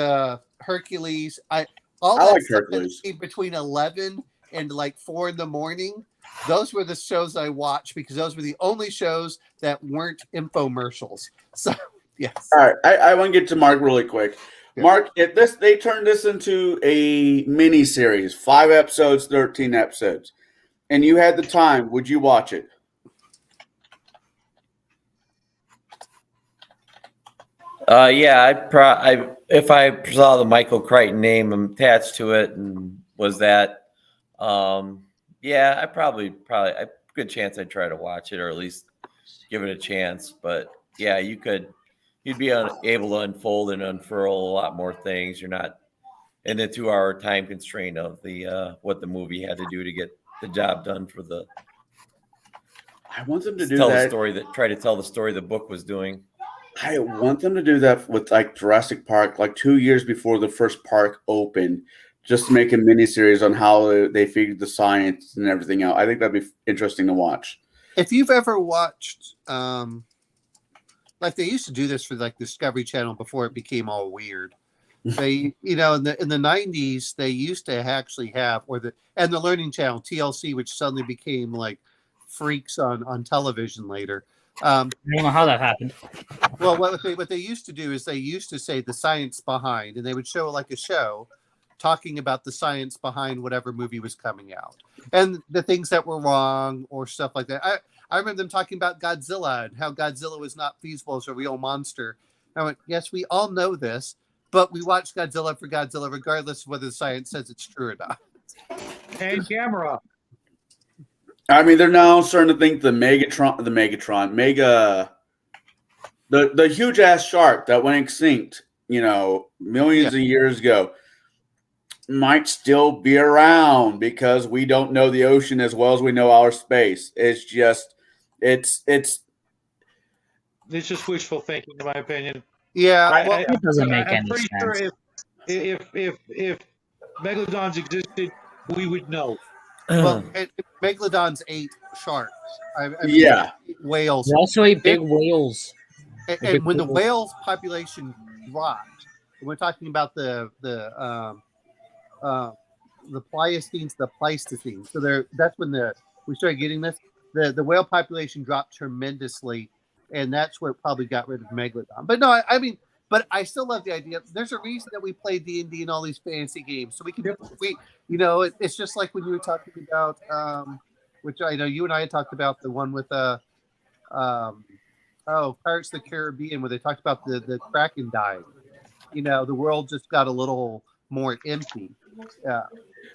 Hercules. I like Hercules. Between 11 and like 4 in the morning. Those were the shows I watched because those were the only shows that weren't infomercials. So yes. All right, I want to get to Mark really quick. Yeah. Mark, if they turned this into a mini series, 5 episodes, 13 episodes, and you had the time, would you watch it? Yeah, if I saw the Michael Crichton name attached to it and was that, yeah, I probably a good chance I'd try to watch it or at least give it a chance. But yeah, you'd be able to unfold and unfurl a lot more things. You're not in the 2-hour time constraint of the what the movie had to do to get the job done for the. I want them to tell the story the book was doing. I want them to do that with like Jurassic Park, like 2 years before the first park opened, just to make a miniseries on how they figured the science and everything out. I think that'd be interesting to watch. If you've ever watched, like they used to do this for like Discovery Channel before it became all weird. They, in the 90s, they used to actually have, the Learning Channel, TLC, which suddenly became like freaks on television later. I don't know how that happened. Well, what they used to do is they used to say the science behind, and they would show like a show talking about the science behind whatever movie was coming out and the things that were wrong or stuff like that. I remember them talking about Godzilla and how Godzilla was not feasible as a real monster. I went, yes, we all know this, but we watch Godzilla for Godzilla regardless of whether the science says it's true or not. And Gamera. I mean, they're now starting to think the huge ass shark that went extinct, millions of years ago, might still be around because we don't know the ocean as well as we know our space. It's just, it's just wishful thinking, in my opinion. Yeah, it doesn't make any sense. Sure if megalodons existed, we would know. Well, megalodons ate sharks. Whales. They also ate big whales. And when the whale population dropped, we're talking about the Pliocene to the Pleistocene. So that's when we started getting this. The whale population dropped tremendously, and that's what probably got rid of megalodon. But no, but I still love the idea. There's a reason that we play D&D and all these fantasy games. So it's just like when you were talking about, which I know you and I had talked about, the one with Pirates of the Caribbean, where they talked about the Kraken dying. The world just got a little more empty. Yeah.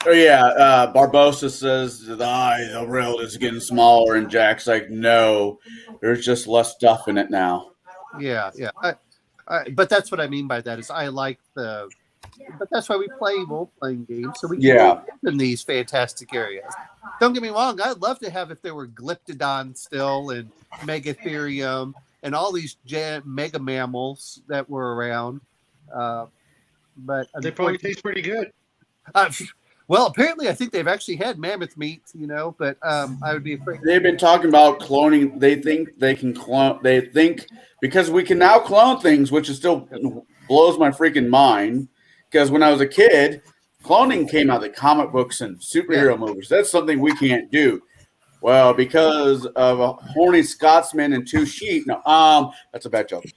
Oh yeah, Barbossa says the world is getting smaller, and Jack's like, no, there's just less stuff in it now. Yeah. But that's what I mean by that is I like but that's why we play role-playing games, so we can live in these fantastic areas. Don't get me wrong, I'd love to have if there were Glyptodon still and Megatherium and all these mega mammals that were around. But they probably taste pretty good. Well, apparently, I think they've actually had mammoth meat, but I would be afraid. They've been talking about cloning. They think they can clone. They think because we can now clone things, which is still blows my freaking mind. Because when I was a kid, cloning came out of the comic books and superhero movies. That's something we can't do. Well, because of a horny Scotsman and 2 sheep. No, that's a bad joke. We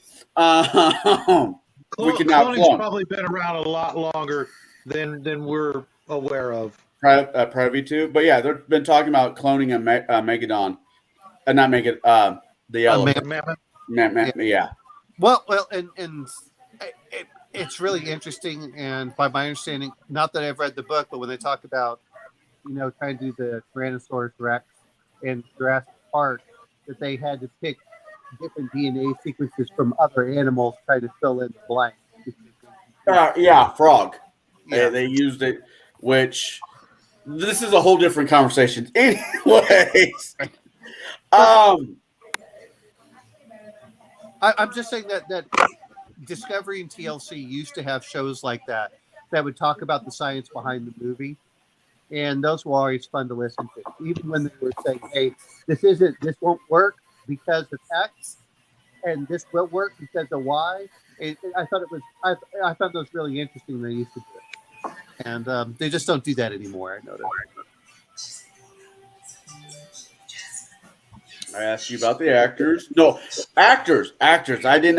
can now clone. Probably been around a lot longer than we're aware of. Privy to, but yeah, they've been talking about cloning a Megadon, not the yellow mammoth. Yeah. Well, and it's really interesting, and by my understanding, not that I've read the book, but when they talk about, trying to do the Tyrannosaurus Rex in Jurassic Park, that they had to pick different DNA sequences from other animals, trying to fill in the blanks. Yeah, frog. Yeah. They used it, which this is a whole different conversation. Anyways, I'm just saying that Discovery and TLC used to have shows like that would talk about the science behind the movie, and those were always fun to listen to. Even when they were saying, "Hey, this won't work because of X, and this will work because of Y." I found those really interesting. They used to do it, and they just don't do that anymore. I noticed. I asked you about the actors. No, actors. I didn't.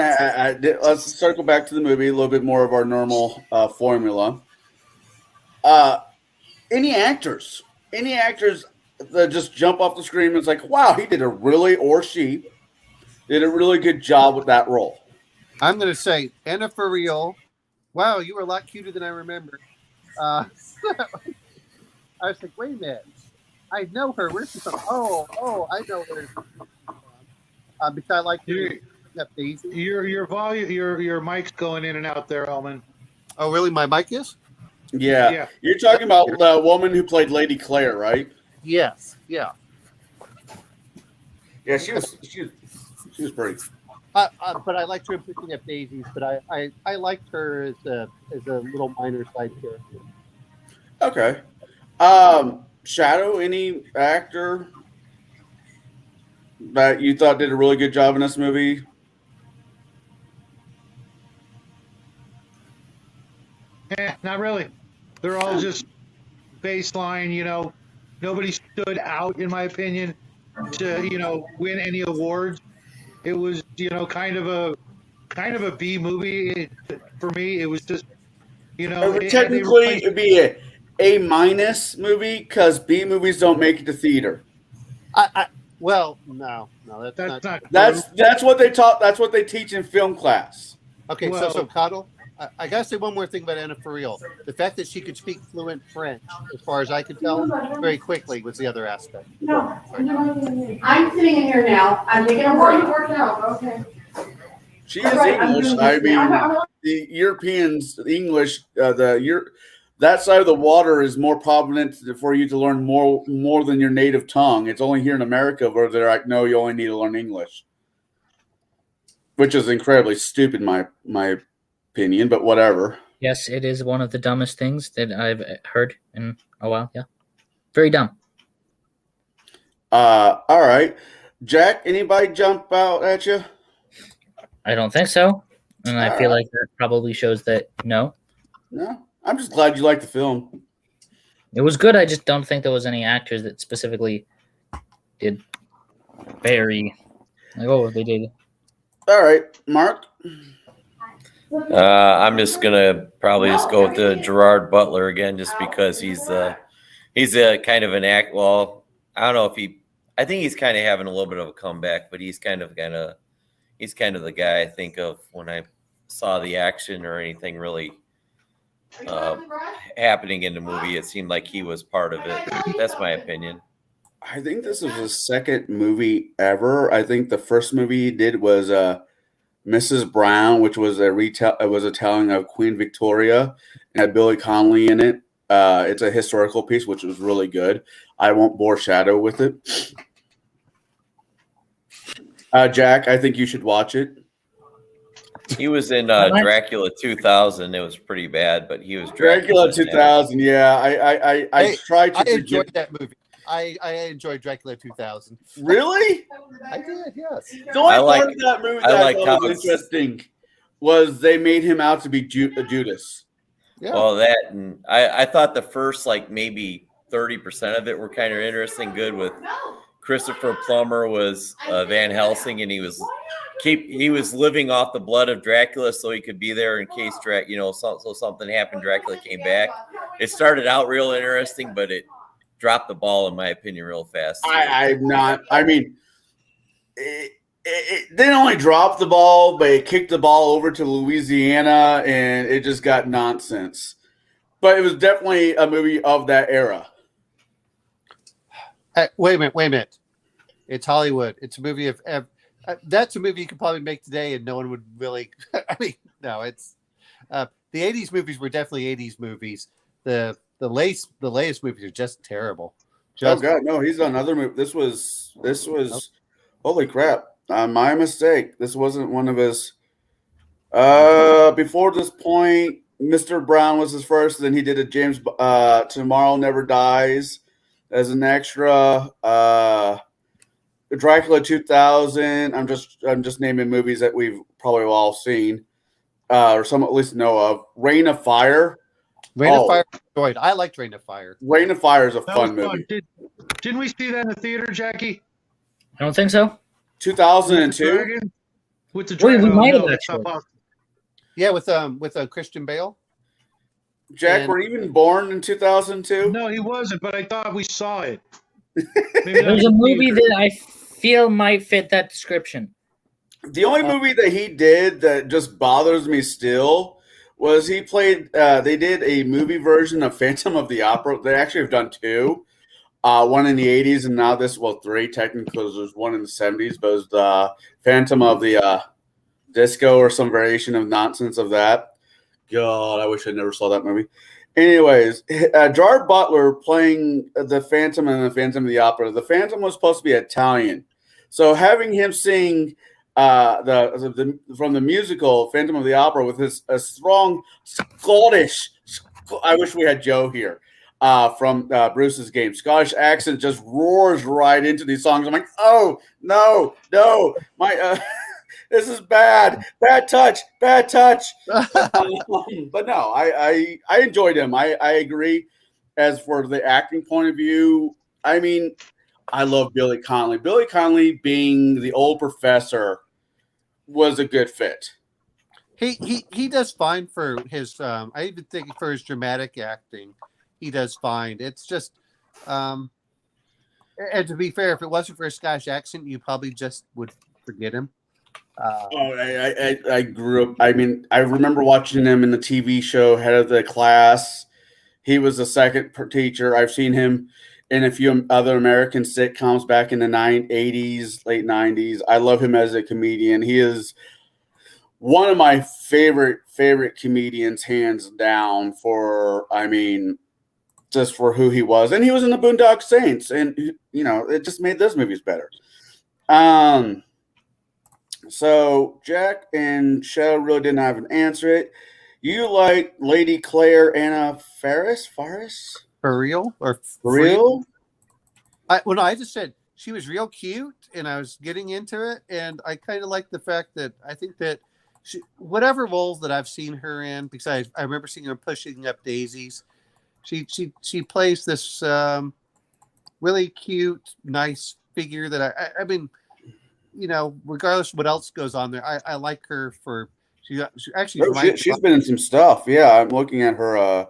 Let's circle back to the movie. A little bit more of our normal formula. Any actors that just jump off the screen and it's like, wow, he did or she did a really good job with that role. I'm going to say Anna for real. Wow, you were a lot cuter than I remember. I was like, wait a minute. I know her. Where's she from? Oh, I know where she's from. Because I like your volume, your mic's going in and out there, Elman. Oh, really? My mic is? Yeah. You're talking about the woman who played Lady Claire, right? Yes. Yeah. Yeah, she was pretty. But I liked her in Picking Up Daisies. But I liked her as a little minor side character. Okay. Shadow, any actor that you thought did a really good job in this movie? Not really. They're all just baseline. Nobody stood out, in my opinion, to win any awards. It was kind of a B movie for me. It was just technically it'd be A minus movie because B movies don't make it to theater. Well, no, that's not. That's what they taught. That's what they teach in film class. Okay, well, so Cottle, I gotta say one more thing about Anna for real. The fact that she could speak fluent French, as far as I could tell, very quickly was the other aspect. No, I'm sitting in here now. I'm taking a break. Working out. Okay. She is English. I mean, the Europeans, English, that side of the water is more prominent for you to learn more than your native tongue. It's only here in America where they're like, no, you only need to learn English, which is incredibly stupid, my opinion. But whatever. Yes, it is one of the dumbest things that I've heard in a while. Yeah, very dumb. All right, Jack. Anybody jump out at you? I don't think so, and I feel like that probably shows that no. No. I'm just glad you liked the film. It was good. I just don't think there was any actors that specifically did very they did. All right, Mark. I'm just gonna probably just go with the Gerard Butler again, just because he's a kind of an act. Well, I don't know if I think he's kind of having a little bit of a comeback, but he's kind of the guy I think of when I saw the action or anything really happening in the movie. It seemed like he was part of it. That's my opinion. I think this is his second movie ever. I think the first movie he did was Mrs. Brown, which was it was a telling of Queen Victoria and had Billy Connolly in it. It's a historical piece, which was really good. I won't bore Shadow with it. Jack, I think you should watch it. He was in Dracula 2000. It was pretty bad, but he was Dracula 2000. Yeah, I tried to. I enjoyed that movie. I enjoyed Dracula 2000. Really? I did. Yes. The only part of that movie that I thought was interesting was they made him out to be Judas. Yeah. Well, that and I thought the first maybe 30% of it were kind of interesting. Good with Christopher Plummer was Van Helsing, and he was living off the blood of Dracula, so he could be there in case so something happened. Dracula came back. It started out real interesting, but it dropped the ball in my opinion real fast. I'm not. I mean, it didn't only drop the ball, but it kicked the ball over to Louisiana, and it just got nonsense. But it was definitely a movie of that era. Wait a minute. It's Hollywood. It's a movie of. That's a movie you could probably make today, and no one would really. I mean, no, it's the '80s movies were definitely '80s movies. The latest movies are just terrible. Oh God, no, he's done other movies. This was holy crap. My mistake. This wasn't one of his. Before this point, Mr. Brown was his first. Then he did a James Tomorrow Never Dies as an extra. Dracula 2000. I'm just naming movies that we've probably all seen, or some at least know of. Reign of Fire. Reign of Fire. Enjoyed. I liked Reign of Fire. Reign of Fire is a fun movie. Didn't we see that in the theater, Jackie? I don't think so. 2002. With the dragon? We might have No, actually. Yeah, with Christian Bale. Jack, were you even born in 2002? No, he wasn't, but I thought we saw it. There's a movie that I feel might fit that description. The only movie that he did that just bothers me still was he played. They did a movie version of Phantom of the Opera. They actually have done two. One in the 80s and now three technically, because there's one in the 70s, but it was the Phantom of the Disco or some variation of nonsense of that. God, I wish I never saw that movie. Anyways, Gerard Butler playing the Phantom and the Phantom of the Opera. The Phantom was supposed to be Italian. So having him sing from the musical Phantom of the Opera with his strong Scottish, I wish we had Joe here, from Bruce's game. Scottish accent just roars right into these songs. I'm like, oh, no, this is bad touch. But no, I enjoyed him. I agree. As for the acting point of view, I mean, I love Billy Connolly. Billy Connolly being the old professor was a good fit. He does fine for his. I even think for his dramatic acting, he does fine. It's just, and to be fair, if it wasn't for a Scottish accent, you probably just would forget him. I grew up. I mean, I remember watching him in the TV show Head of the Class. He was the second teacher. I've seen him in a few other American sitcoms back in the 80s, late 90s. I love him as a comedian. He is one of my favorite comedians, hands down, just for who he was. And he was in the Boondock Saints, and it just made those movies better. So Jack and Shell really didn't have an answer it. You like Lady Claire Anna Faris? For real? Or for real? I just said she was real cute, and I was getting into it, and I kind of like the fact that I think that whatever roles that I've seen her in, because I remember seeing her Pushing Up Daisies, she plays this really cute, nice figure that I mean, regardless of what else goes on there, I like her for she's been in some stuff. Yeah, I'm looking at her.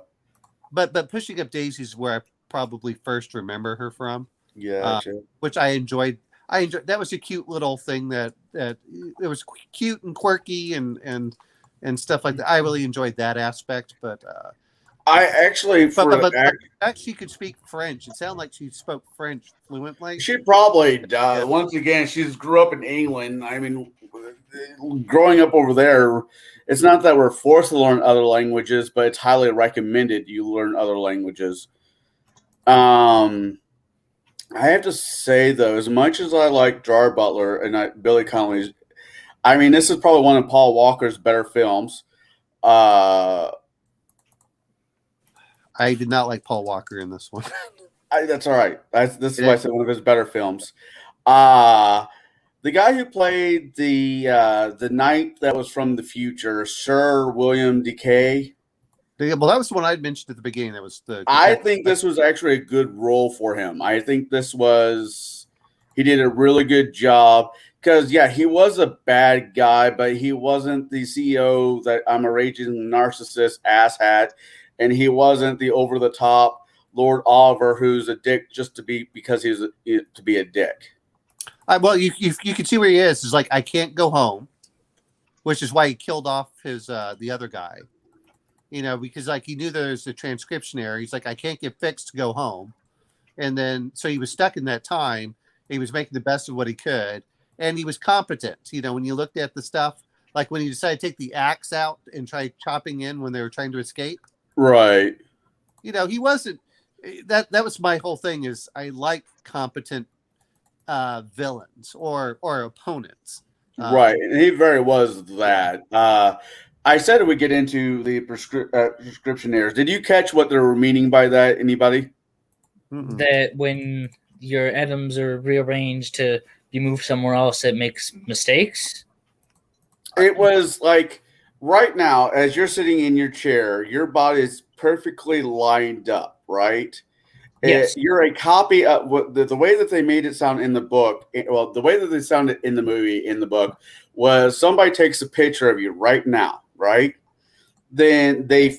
But Pushing Up Daisies is where I probably first remember her from. Yeah, which I enjoyed. That was a cute little thing that it was cute and quirky and stuff like that. I really enjoyed that aspect. But I actually, she could speak French. It sounded like she spoke French fluently. She probably does. Once again, she's grew up in England. I mean, growing up over there, it's not that we're forced to learn other languages, but it's highly recommended you learn other languages. I have to say, though, as much as I like Gerard Butler and Billy Connolly's, I mean, this is probably one of Paul Walker's better films. I did not like Paul Walker in this one. That's all right. This is why I said one of his better films. The guy who played the knight that was from the future, Sir William Decay. Well, that was the one I'd mentioned at the beginning. That was I think this was actually a good role for him. I think he did a really good job because, yeah, he was a bad guy, but he wasn't the CEO that I'm a raging narcissist asshat, and he wasn't the over-the-top Lord Oliver who's a dick just to be because to be a dick. Well, you can see where he is. It's like, I can't go home, which is why he killed off his the other guy. Because like he knew there's a transcription error. He's like, I can't get fixed to go home. And then so he was stuck in that time. He was making the best of what he could. And he was competent. When you looked at the stuff, like when he decided to take the axe out and try chopping in when they were trying to escape. Right. He wasn't that was my whole thing is I like competent villains or opponents. Right. And he very was that. I said we get into the prescription errors. Did you catch what they were meaning by that? Anybody? That when your atoms are rearranged to be moved somewhere else, it makes mistakes? It was like right now, as you're sitting in your chair, your body is perfectly lined up, right? Yes. You're a copy of what the way that they made it sound in the book. Well, the way that they sounded in the movie, in the book, was somebody takes a picture of you right now, right? Then they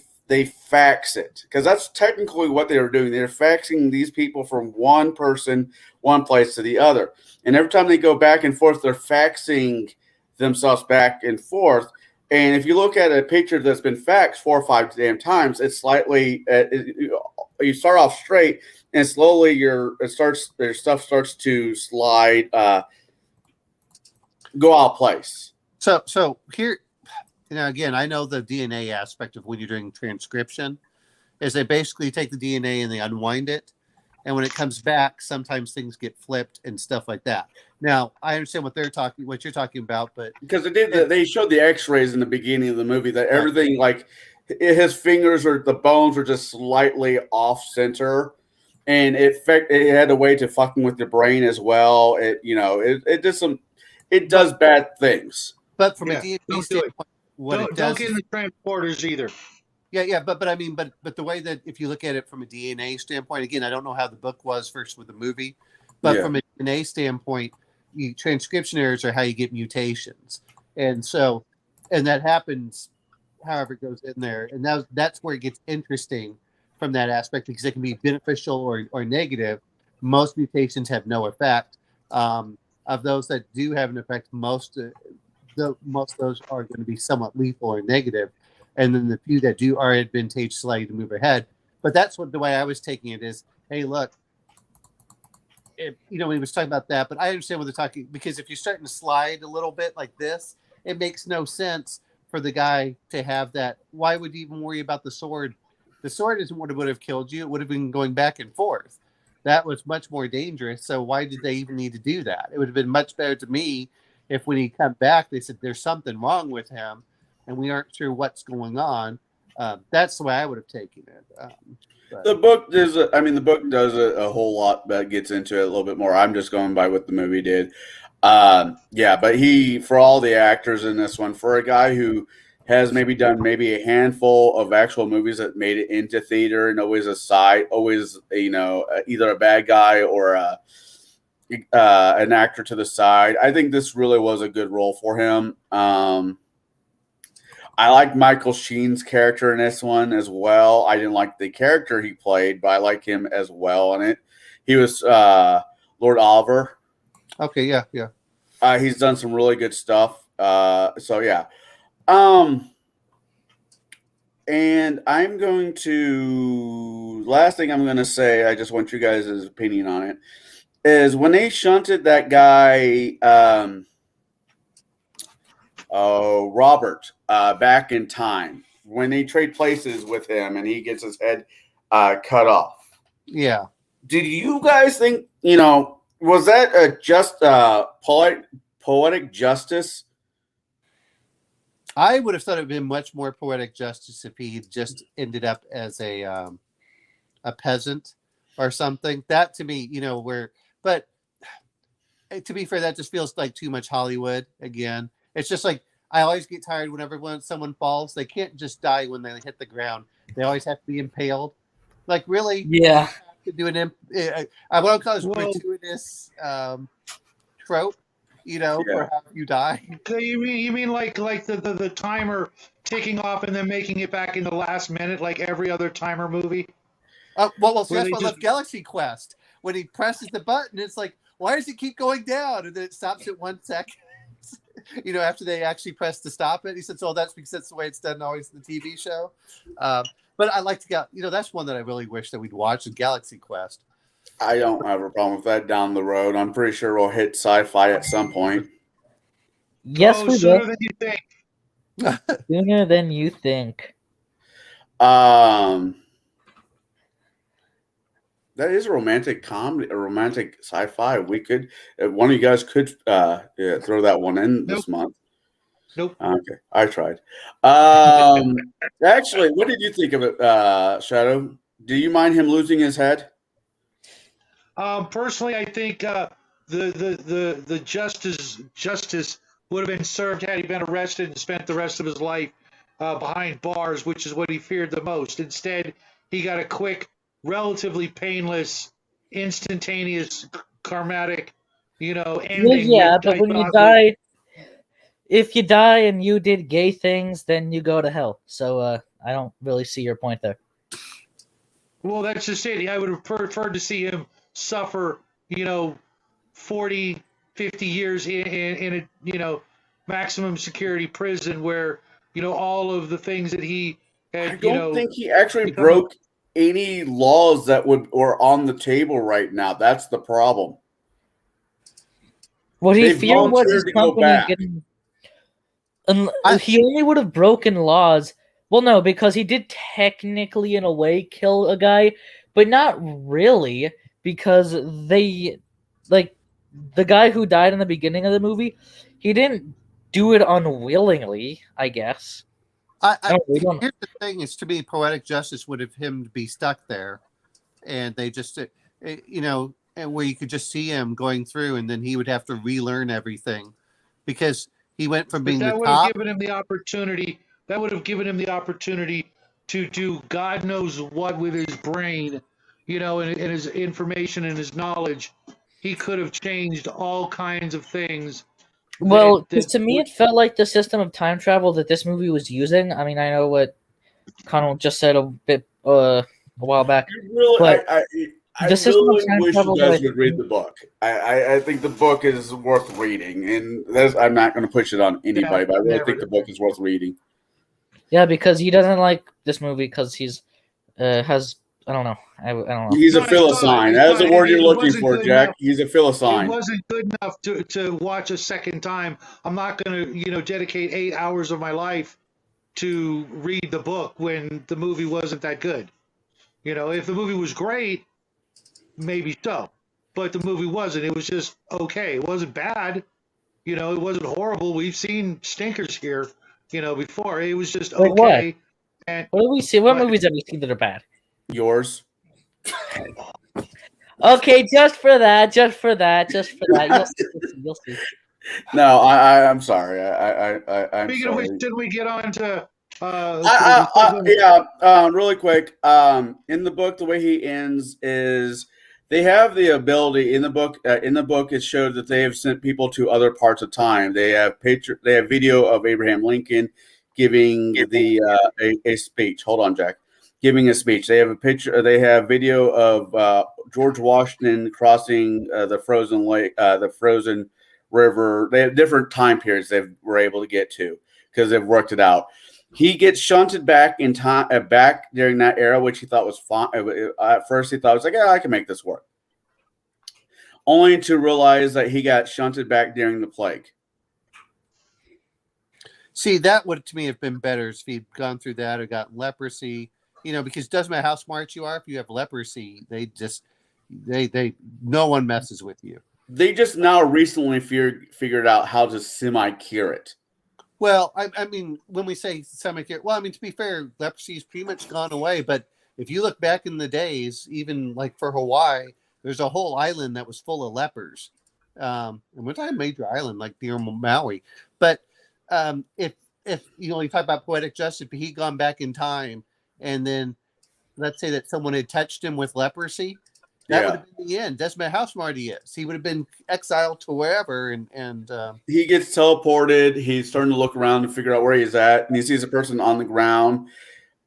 fax it, because that's technically what they were doing. They're faxing these people from one person, one place to the other. And every time they go back and forth, they're faxing themselves back and forth. And if you look at a picture that's been faxed 4 or 5 damn times, it's slightly you start off straight, and slowly your stuff starts to slide, go out of place. So here, again, I know the DNA aspect of when you're doing transcription is they basically take the DNA and they unwind it. And when it comes back, sometimes things get flipped and stuff like that. Now, I understand what you're talking about, but because they showed the X-rays in the beginning of the movie that everything, like his fingers or the bones were just slightly off center, and it had a way to fucking with your brain as well. It does bad things. But from a DNA standpoint, don't get in the transporters either. Yeah, but I mean, but the way that if you look at it from a DNA standpoint, again, I don't know how the book was first with the movie, but from a DNA standpoint, transcription errors are how you get mutations, and that happens however it goes in there, and that's where it gets interesting from that aspect, because it can be beneficial or negative. Most mutations have no effect. Of those that do have an effect, most of those are going to be somewhat lethal or negative. And then the few that do are advantageous, allow you to move ahead. But that's the way I was taking it is, hey, look, when he was talking about that, but I understand what they're talking, because if you're starting to slide a little bit like this, it makes no sense for the guy to have that. Why would you even worry about the sword? The sword isn't what would have killed you. It would have been going back and forth. That was much more dangerous. So why did they even need to do that? It would have been much better to me if when he come back, they said there's something wrong with him, and we aren't sure what's going on. That's the way I would have taken it. The book does. The book does a whole lot that gets into it a little bit more. I'm just going by what the movie did. But for all the actors in this one, for a guy who has done a handful of actual movies that made it into theater, and always either a bad guy or an actor to the side, I think this really was a good role for him. I like Michael Sheen's character in this one as well. I didn't like the character he played, but I like him as well in it. He was Lord Oliver. Okay, yeah. He's done some really good stuff. And I'm going to, last thing I'm going to say, I just want you guys' opinion on it, is when they shunted that guy, Robert, back in time, when they trade places with him and he gets his head cut off. Yeah. Did you guys think, was that just poetic justice? I would have thought it would have been much more poetic justice if he just ended up as a peasant or something. That to me, but to be fair, that just feels like too much Hollywood again. It's just like, I always get tired whenever someone falls. They can't just die when they hit the ground. They always have to be impaled. Like, really? Yeah. To do I want to call this gratuitous trope, for how you die. You mean like the timer ticking off and then making it back in the last minute, like every other timer movie? Well, see, that's why I love Galaxy Quest. When he presses the button, it's like, why does it keep going down? And then it stops at 1 second. After they actually press to stop it. He said, "Oh, that's because that's the way it's done always in the TV show." But I like to get, that's one that I really wish that we'd watch, the Galaxy Quest. I don't have a problem with that down the road. I'm pretty sure we'll hit sci-fi at some point. Yes, we sooner will. than you think. Sooner than you think. That is a romantic comedy, a romantic sci-fi. We could, one of you guys could throw that one in this month. Nope. Okay, I tried. Actually, what did you think of it, Shadow? Do you mind him losing his head? Personally, I think the justice would have been served had he been arrested and spent the rest of his life behind bars, which is what he feared the most. Instead, he got a quick, relatively painless, instantaneous, karmatic, ending. Yeah, but when you die, if you die and you did gay things, then you go to hell. So I don't really see your point there. Well, that's just it. I would have preferred to see him suffer, 40, 50 years in a, maximum security prison where, all of the things that he had, I don't think he actually broke any laws that are on the table right now. That's the problem. What he feared was his company getting. He only would have broken laws. Well, no, because he did technically, in a way, kill a guy, but not really, because the guy who died in the beginning of the movie, he didn't do it unwillingly, I guess. Here's the thing: is to me, poetic justice would have him be stuck there, and they just, and where you could just see him going through, and then he would have to relearn everything, because he went from being the top. That would have given him the opportunity. That would have given him the opportunity to do God knows what with his brain, and his information and his knowledge. He could have changed all kinds of things. Well, to me, it felt like the system of time travel that this movie was using. I mean, I know what Connell just said a bit a while back. I really wish you guys would read the book. I think the book is worth reading, and I'm not going to push it on anybody, but I really think the book is worth reading. Yeah, because he doesn't like this movie because he's has. I don't know. I don't know. He's a philistine. That's the word you're looking for, Jack. He's a philistine. It wasn't good enough to watch a second time. I'm not going to, dedicate 8 hours of my life to read the book when the movie wasn't that good. If the movie was great, maybe so. But the movie wasn't. It was just okay. It wasn't bad. It wasn't horrible. We've seen stinkers here, before. It was just okay. What do we see? What movies have we seen that are bad? Yours. Okay, just for that. You'll see. No, I'm sorry. I'm Speaking sorry. of which, didn't we get on to? Really quick. In the book, the way he ends is they have the ability in the book. It showed that they have sent people to other parts of time. They have video of Abraham Lincoln giving a speech. Hold on, Jack. Giving a speech. They have a picture. They have video of George Washington crossing the frozen lake, the frozen river. They have different time periods they were able to get to because they've worked it out. He gets shunted back in time, back during that era, which he thought was fine. At first, he thought it was like, yeah, I can make this work. Only to realize that he got shunted back during the plague. See, that would to me have been better if he'd gone through that or gotten leprosy. Because it doesn't matter how smart you are. If you have leprosy, no one messes with you. They just now recently figured out how to semi-cure it. Well, I mean, when we say semi-cure, to be fair, leprosy's pretty much gone away. But if you look back in the days, even like for Hawaii, there's a whole island that was full of lepers. And we're talking major island like near Maui. But if you talk about poetic justice, if he'd gone back in time, and then let's say that someone had touched him with leprosy, that would have been the end. Doesn't matter how smart he is. He would have been exiled to wherever. And he gets teleported. He's starting to look around to figure out where he's at. And he sees a person on the ground.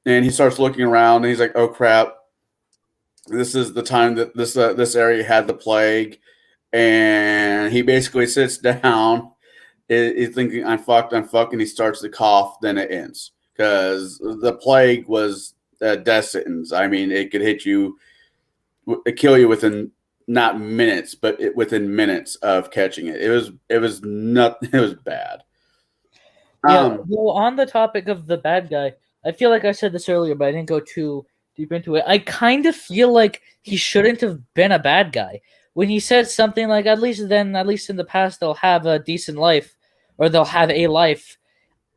And he starts looking around. And he's like, oh, crap. This is the time that this area had the plague. and he basically sits down. He's thinking, I'm fucked, and he starts to cough. Then it ends because the plague was a death sentence. I mean, it could hit you, it kill you within not minutes, but within minutes of catching it. It was not. It was bad. Yeah. Well, on the topic of the bad guy, I feel like I said this earlier, but I didn't go too deep into it. I kind of feel like he shouldn't have been a bad guy when he said something like, at least in the past, they'll have a decent life, or they'll have a life.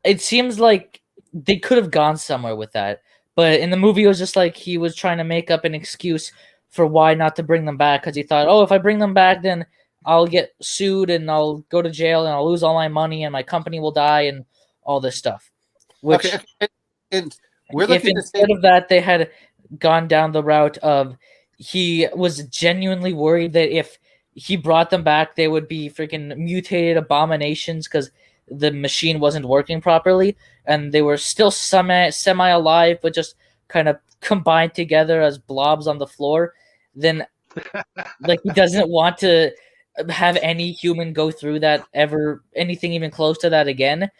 It seems like they could have gone somewhere with that, but in the movie, it was just like he was trying to make up an excuse for why not to bring them back, because he thought, oh, if I bring them back, then I'll get sued and I'll go to jail and I'll lose all my money and my company will die and all this stuff. Which, Okay, and we're if looking instead of that they had gone down the route of he was genuinely worried that if he brought them back, they would be freaking mutated abominations because the machine wasn't working properly and they were still semi alive but just kind of combined together as blobs on the floor, then like he doesn't want to have any human go through that ever, anything even close to that again.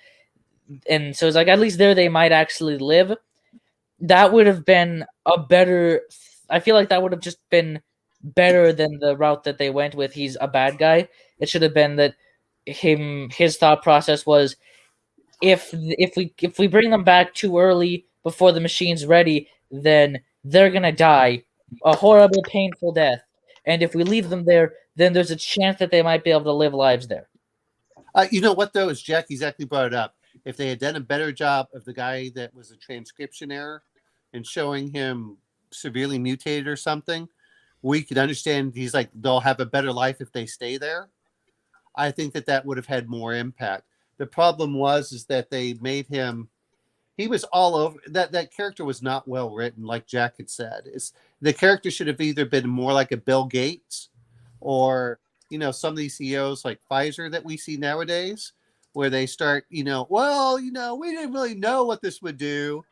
And so it's like, at least there they might actually live. That would have been a better, I feel like that would have just been better than the route that they went with. He's a bad guy. It should have been that his thought process was, if we bring them back too early before the machine's ready, then they're gonna die a horrible, painful death. And if we leave them there, then there's a chance that they might be able to live lives there. You know what, though, is Jack exactly brought it up. If they had done a better job of the guy that was a transcription error and showing him severely mutated or something, we could understand he's like, they'll have a better life if they stay there. I think that would have had more impact. The problem is that they made him, he was all over, that character was not well written, like Jack had said. The character should have either been more like a Bill Gates or, some of these CEOs like Pfizer that we see nowadays, where they start, we didn't really know what this would do.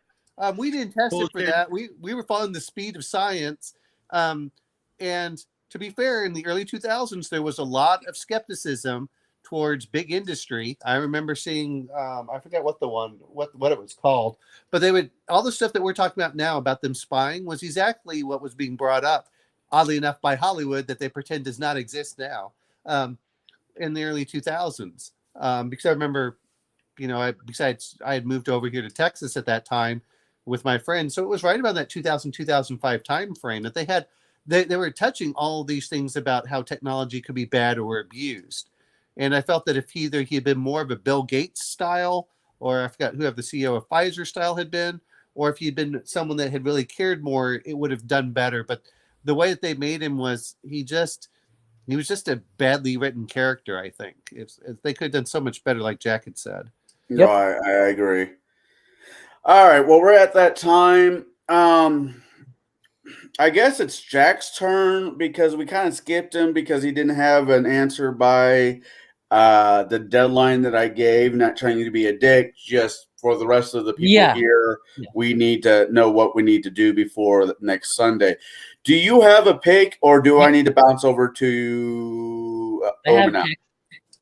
We didn't test it for that. We were following the speed of science. And to be fair, in the early 2000s, there was a lot of skepticism towards big industry. I remember seeing, I forget what it was called, but all the stuff that we're talking about now about them spying was exactly what was being brought up, oddly enough, by Hollywood, that they pretend does not exist now, in the early 2000s. Because I remember, I had moved over here to Texas at that time with my friends. So it was right about that 2000, 2005 time frame that they were touching all these things about how technology could be bad or abused. And I felt that if either he had been more of a Bill Gates style, or I forgot who the CEO of Pfizer style had been, or if he'd been someone that had really cared more, it would have done better. But the way that they made him was he was just a badly written character, I think. If they could have done so much better, like Jack had said. Yep. No, I agree. All right. Well, we're at that time. I guess it's Jack's turn because we kind of skipped him because he didn't have an answer by the deadline that I gave. Not trying to be a dick, just for the rest of the people here, we need to know what we need to do before next Sunday. Do you have a pick, or do I need to bounce over to now?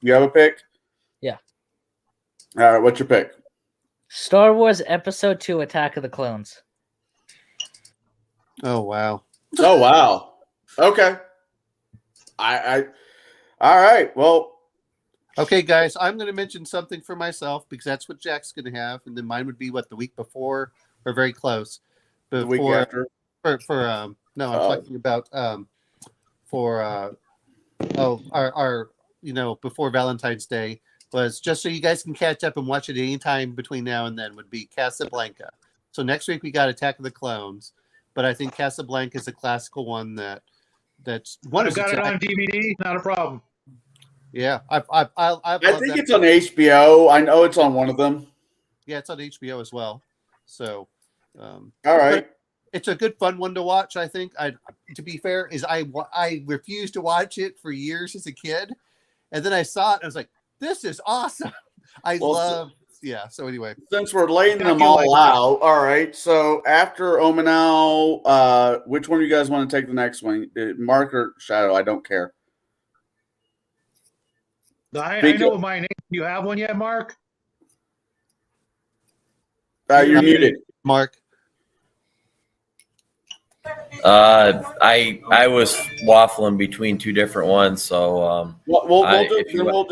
You have a pick? Yeah. All right, what's your pick? Star Wars Episode 2: Attack of the Clones. Oh wow. Oh wow. Okay. I all right. Well, okay, guys, I'm going to mention something for myself because that's what Jack's going to have, and then mine would be the week before or very close. The week after. No, I'm talking about for our before Valentine's Day, was just so you guys can catch up and watch it any time between now and then, would be Casablanca. So next week we got Attack of the Clones, but I think Casablanca is a classical one that's one. I've got it on DVD, not a problem. Yeah, I think it's on HBO. I know it's on one of them. Yeah, it's on HBO as well. So, all right. It's a good, fun one to watch. I think. To be fair, I refused to watch it for years as a kid, and then I saw it. And I was like, "This is awesome." So anyway, since we're laying them all out, all right. So after Omanau, which one of you guys want to take the next one? Mark or Shadow? I don't care. I know what mine is. You have one yet, Mark? You're muted. Mark. I was waffling between two different ones, so we'll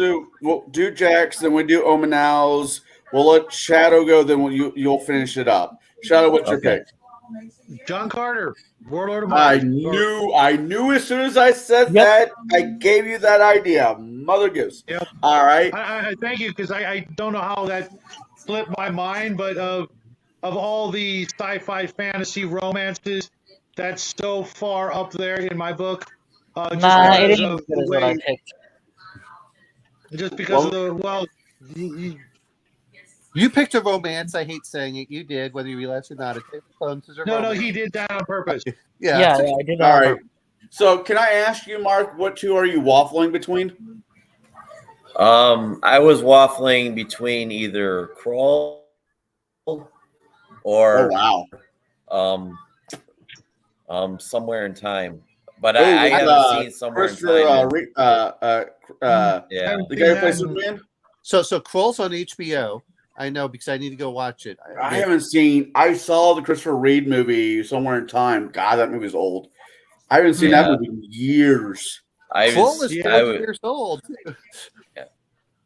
do Jack's, then we do Omanow's. We'll let Shadow go, then you'll finish it up. Shadow, what's your pick? John Carter, Warlord of Mars. I knew as soon as I said that, I gave you that idea. Mother goose. Yep. All right. I thank you, because I don't know how that slipped my mind, but of all the sci-fi fantasy romances, that's so far up there in my book. It ain't as good as what I picked. Just because of the You picked a romance. I hate saying it. You did, whether you realize it or not. No, he did that on purpose. Yeah, I did. All right. So, can I ask you, Mark, what two are you waffling between? I was waffling between either Crawl or Somewhere in Time. But I haven't seen Somewhere in Time. The guy who plays Superman. So Kroll's on HBO. I know, because I need to go watch it. I saw the Christopher Reeve movie Somewhere in Time. God, that movie's old. I haven't seen that movie in years. Kroll is 40 years old.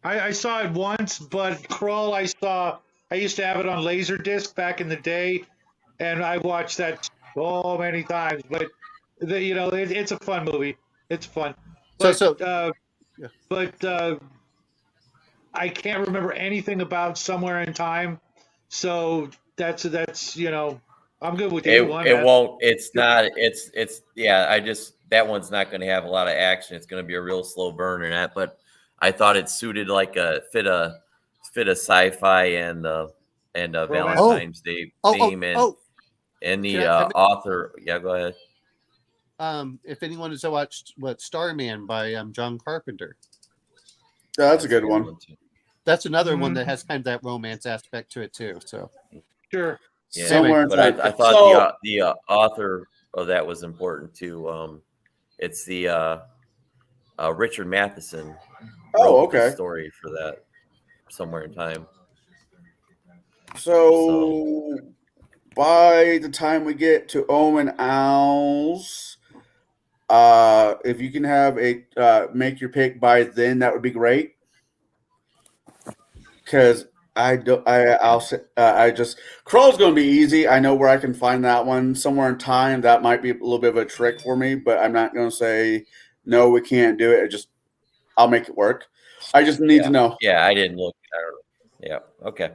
I saw it once, but Kroll I used to have it on Laserdisc back in the day, and I watched that so many times. But it's a fun movie. It's fun. But, I can't remember anything about Somewhere in Time, so that's I'm good with either one. It won't. It's not. It's that one's not going to have a lot of action. It's going to be a real slow burn in that. But I thought it suited like a fit a sci-fi and Valentine's Day theme and the author. Yeah, go ahead. If anyone has watched Starman by John Carpenter. Yeah, that's a good one. That's another one that has kind of that romance aspect to it too. So sure. Yeah, I thought the author of that was important too. It's the Richard Matheson. Wrote the story for that Somewhere in Time. So by the time we get to Omen Owls, if you can have make your pick by then, that would be great. Because Kroll's going to be easy. I know where I can find that one. Somewhere in Time, that might be a little bit of a trick for me, but I'm not going to say no, we can't do it. I'll make it work. I just need to know. Yeah, I didn't look. Yeah, okay.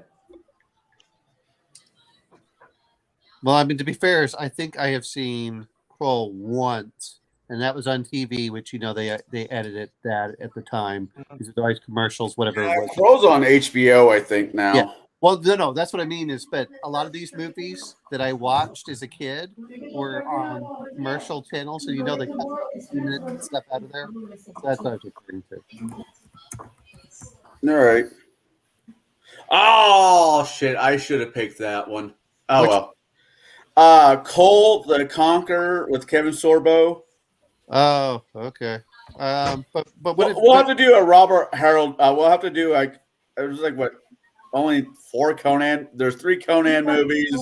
Well, I mean, to be fair, I think I have seen Kroll once, and that was on TV, which they edited that at the time because it's always commercials, whatever it was. Kroll's on HBO, I think now. Yeah. Well, no, that's what I mean but a lot of these movies that I watched as a kid were on commercial channels, so they cut stuff out of there. So that's what I was referring to. All right. Oh shit! I should have picked that one. Oh well. Cole the Conqueror with Kevin Sorbo. Oh, okay. But we'll have to do a Robert Harold. We'll have to do only 4 Conan. There's 3 Conan movies.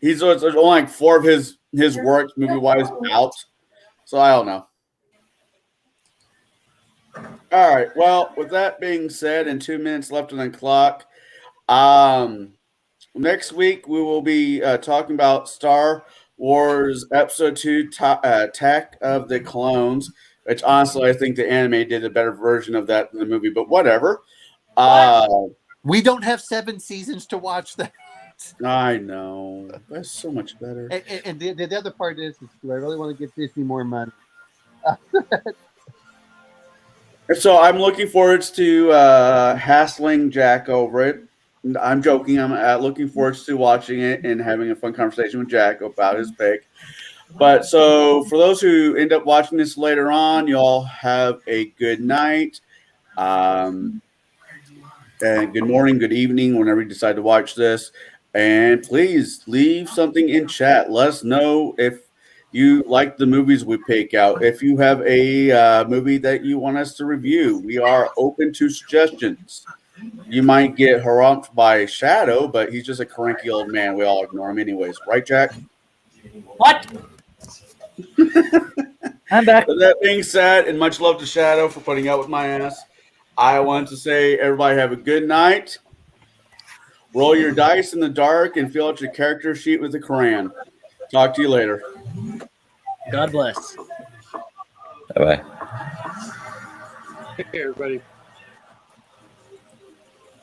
There's only 4 of his works movie wise out. So I don't know. All right. Well, with that being said, and 2 minutes left on the clock, next week we will be talking about Star Wars Episode 2, Attack of the Clones, which honestly I think the anime did a better version of that than the movie, but whatever. We don't have 7 seasons to watch that. I know. That's so much better. And the other part is, do I really want to give Disney more money? So I'm looking forward to hassling Jack over it. I'm joking. I'm looking forward to watching it and having a fun conversation with Jack about his pick. But so for those who end up watching this later on, you all have a good night. And good morning, good evening, whenever you decide to watch this. And please leave something in chat. Let us know if you like the movies we pick out. If you have a movie that you want us to review, we are open to suggestions. You might get harumphed by Shadow, but he's just a cranky old man. We all ignore him anyways. Right, Jack? What? I'm back. With that being said, and much love to Shadow for putting out with my ass, I want to say everybody have a good night. Roll your dice in the dark and fill out your character sheet with the Quran. Talk to you later. God bless. Bye bye. Hey, everybody.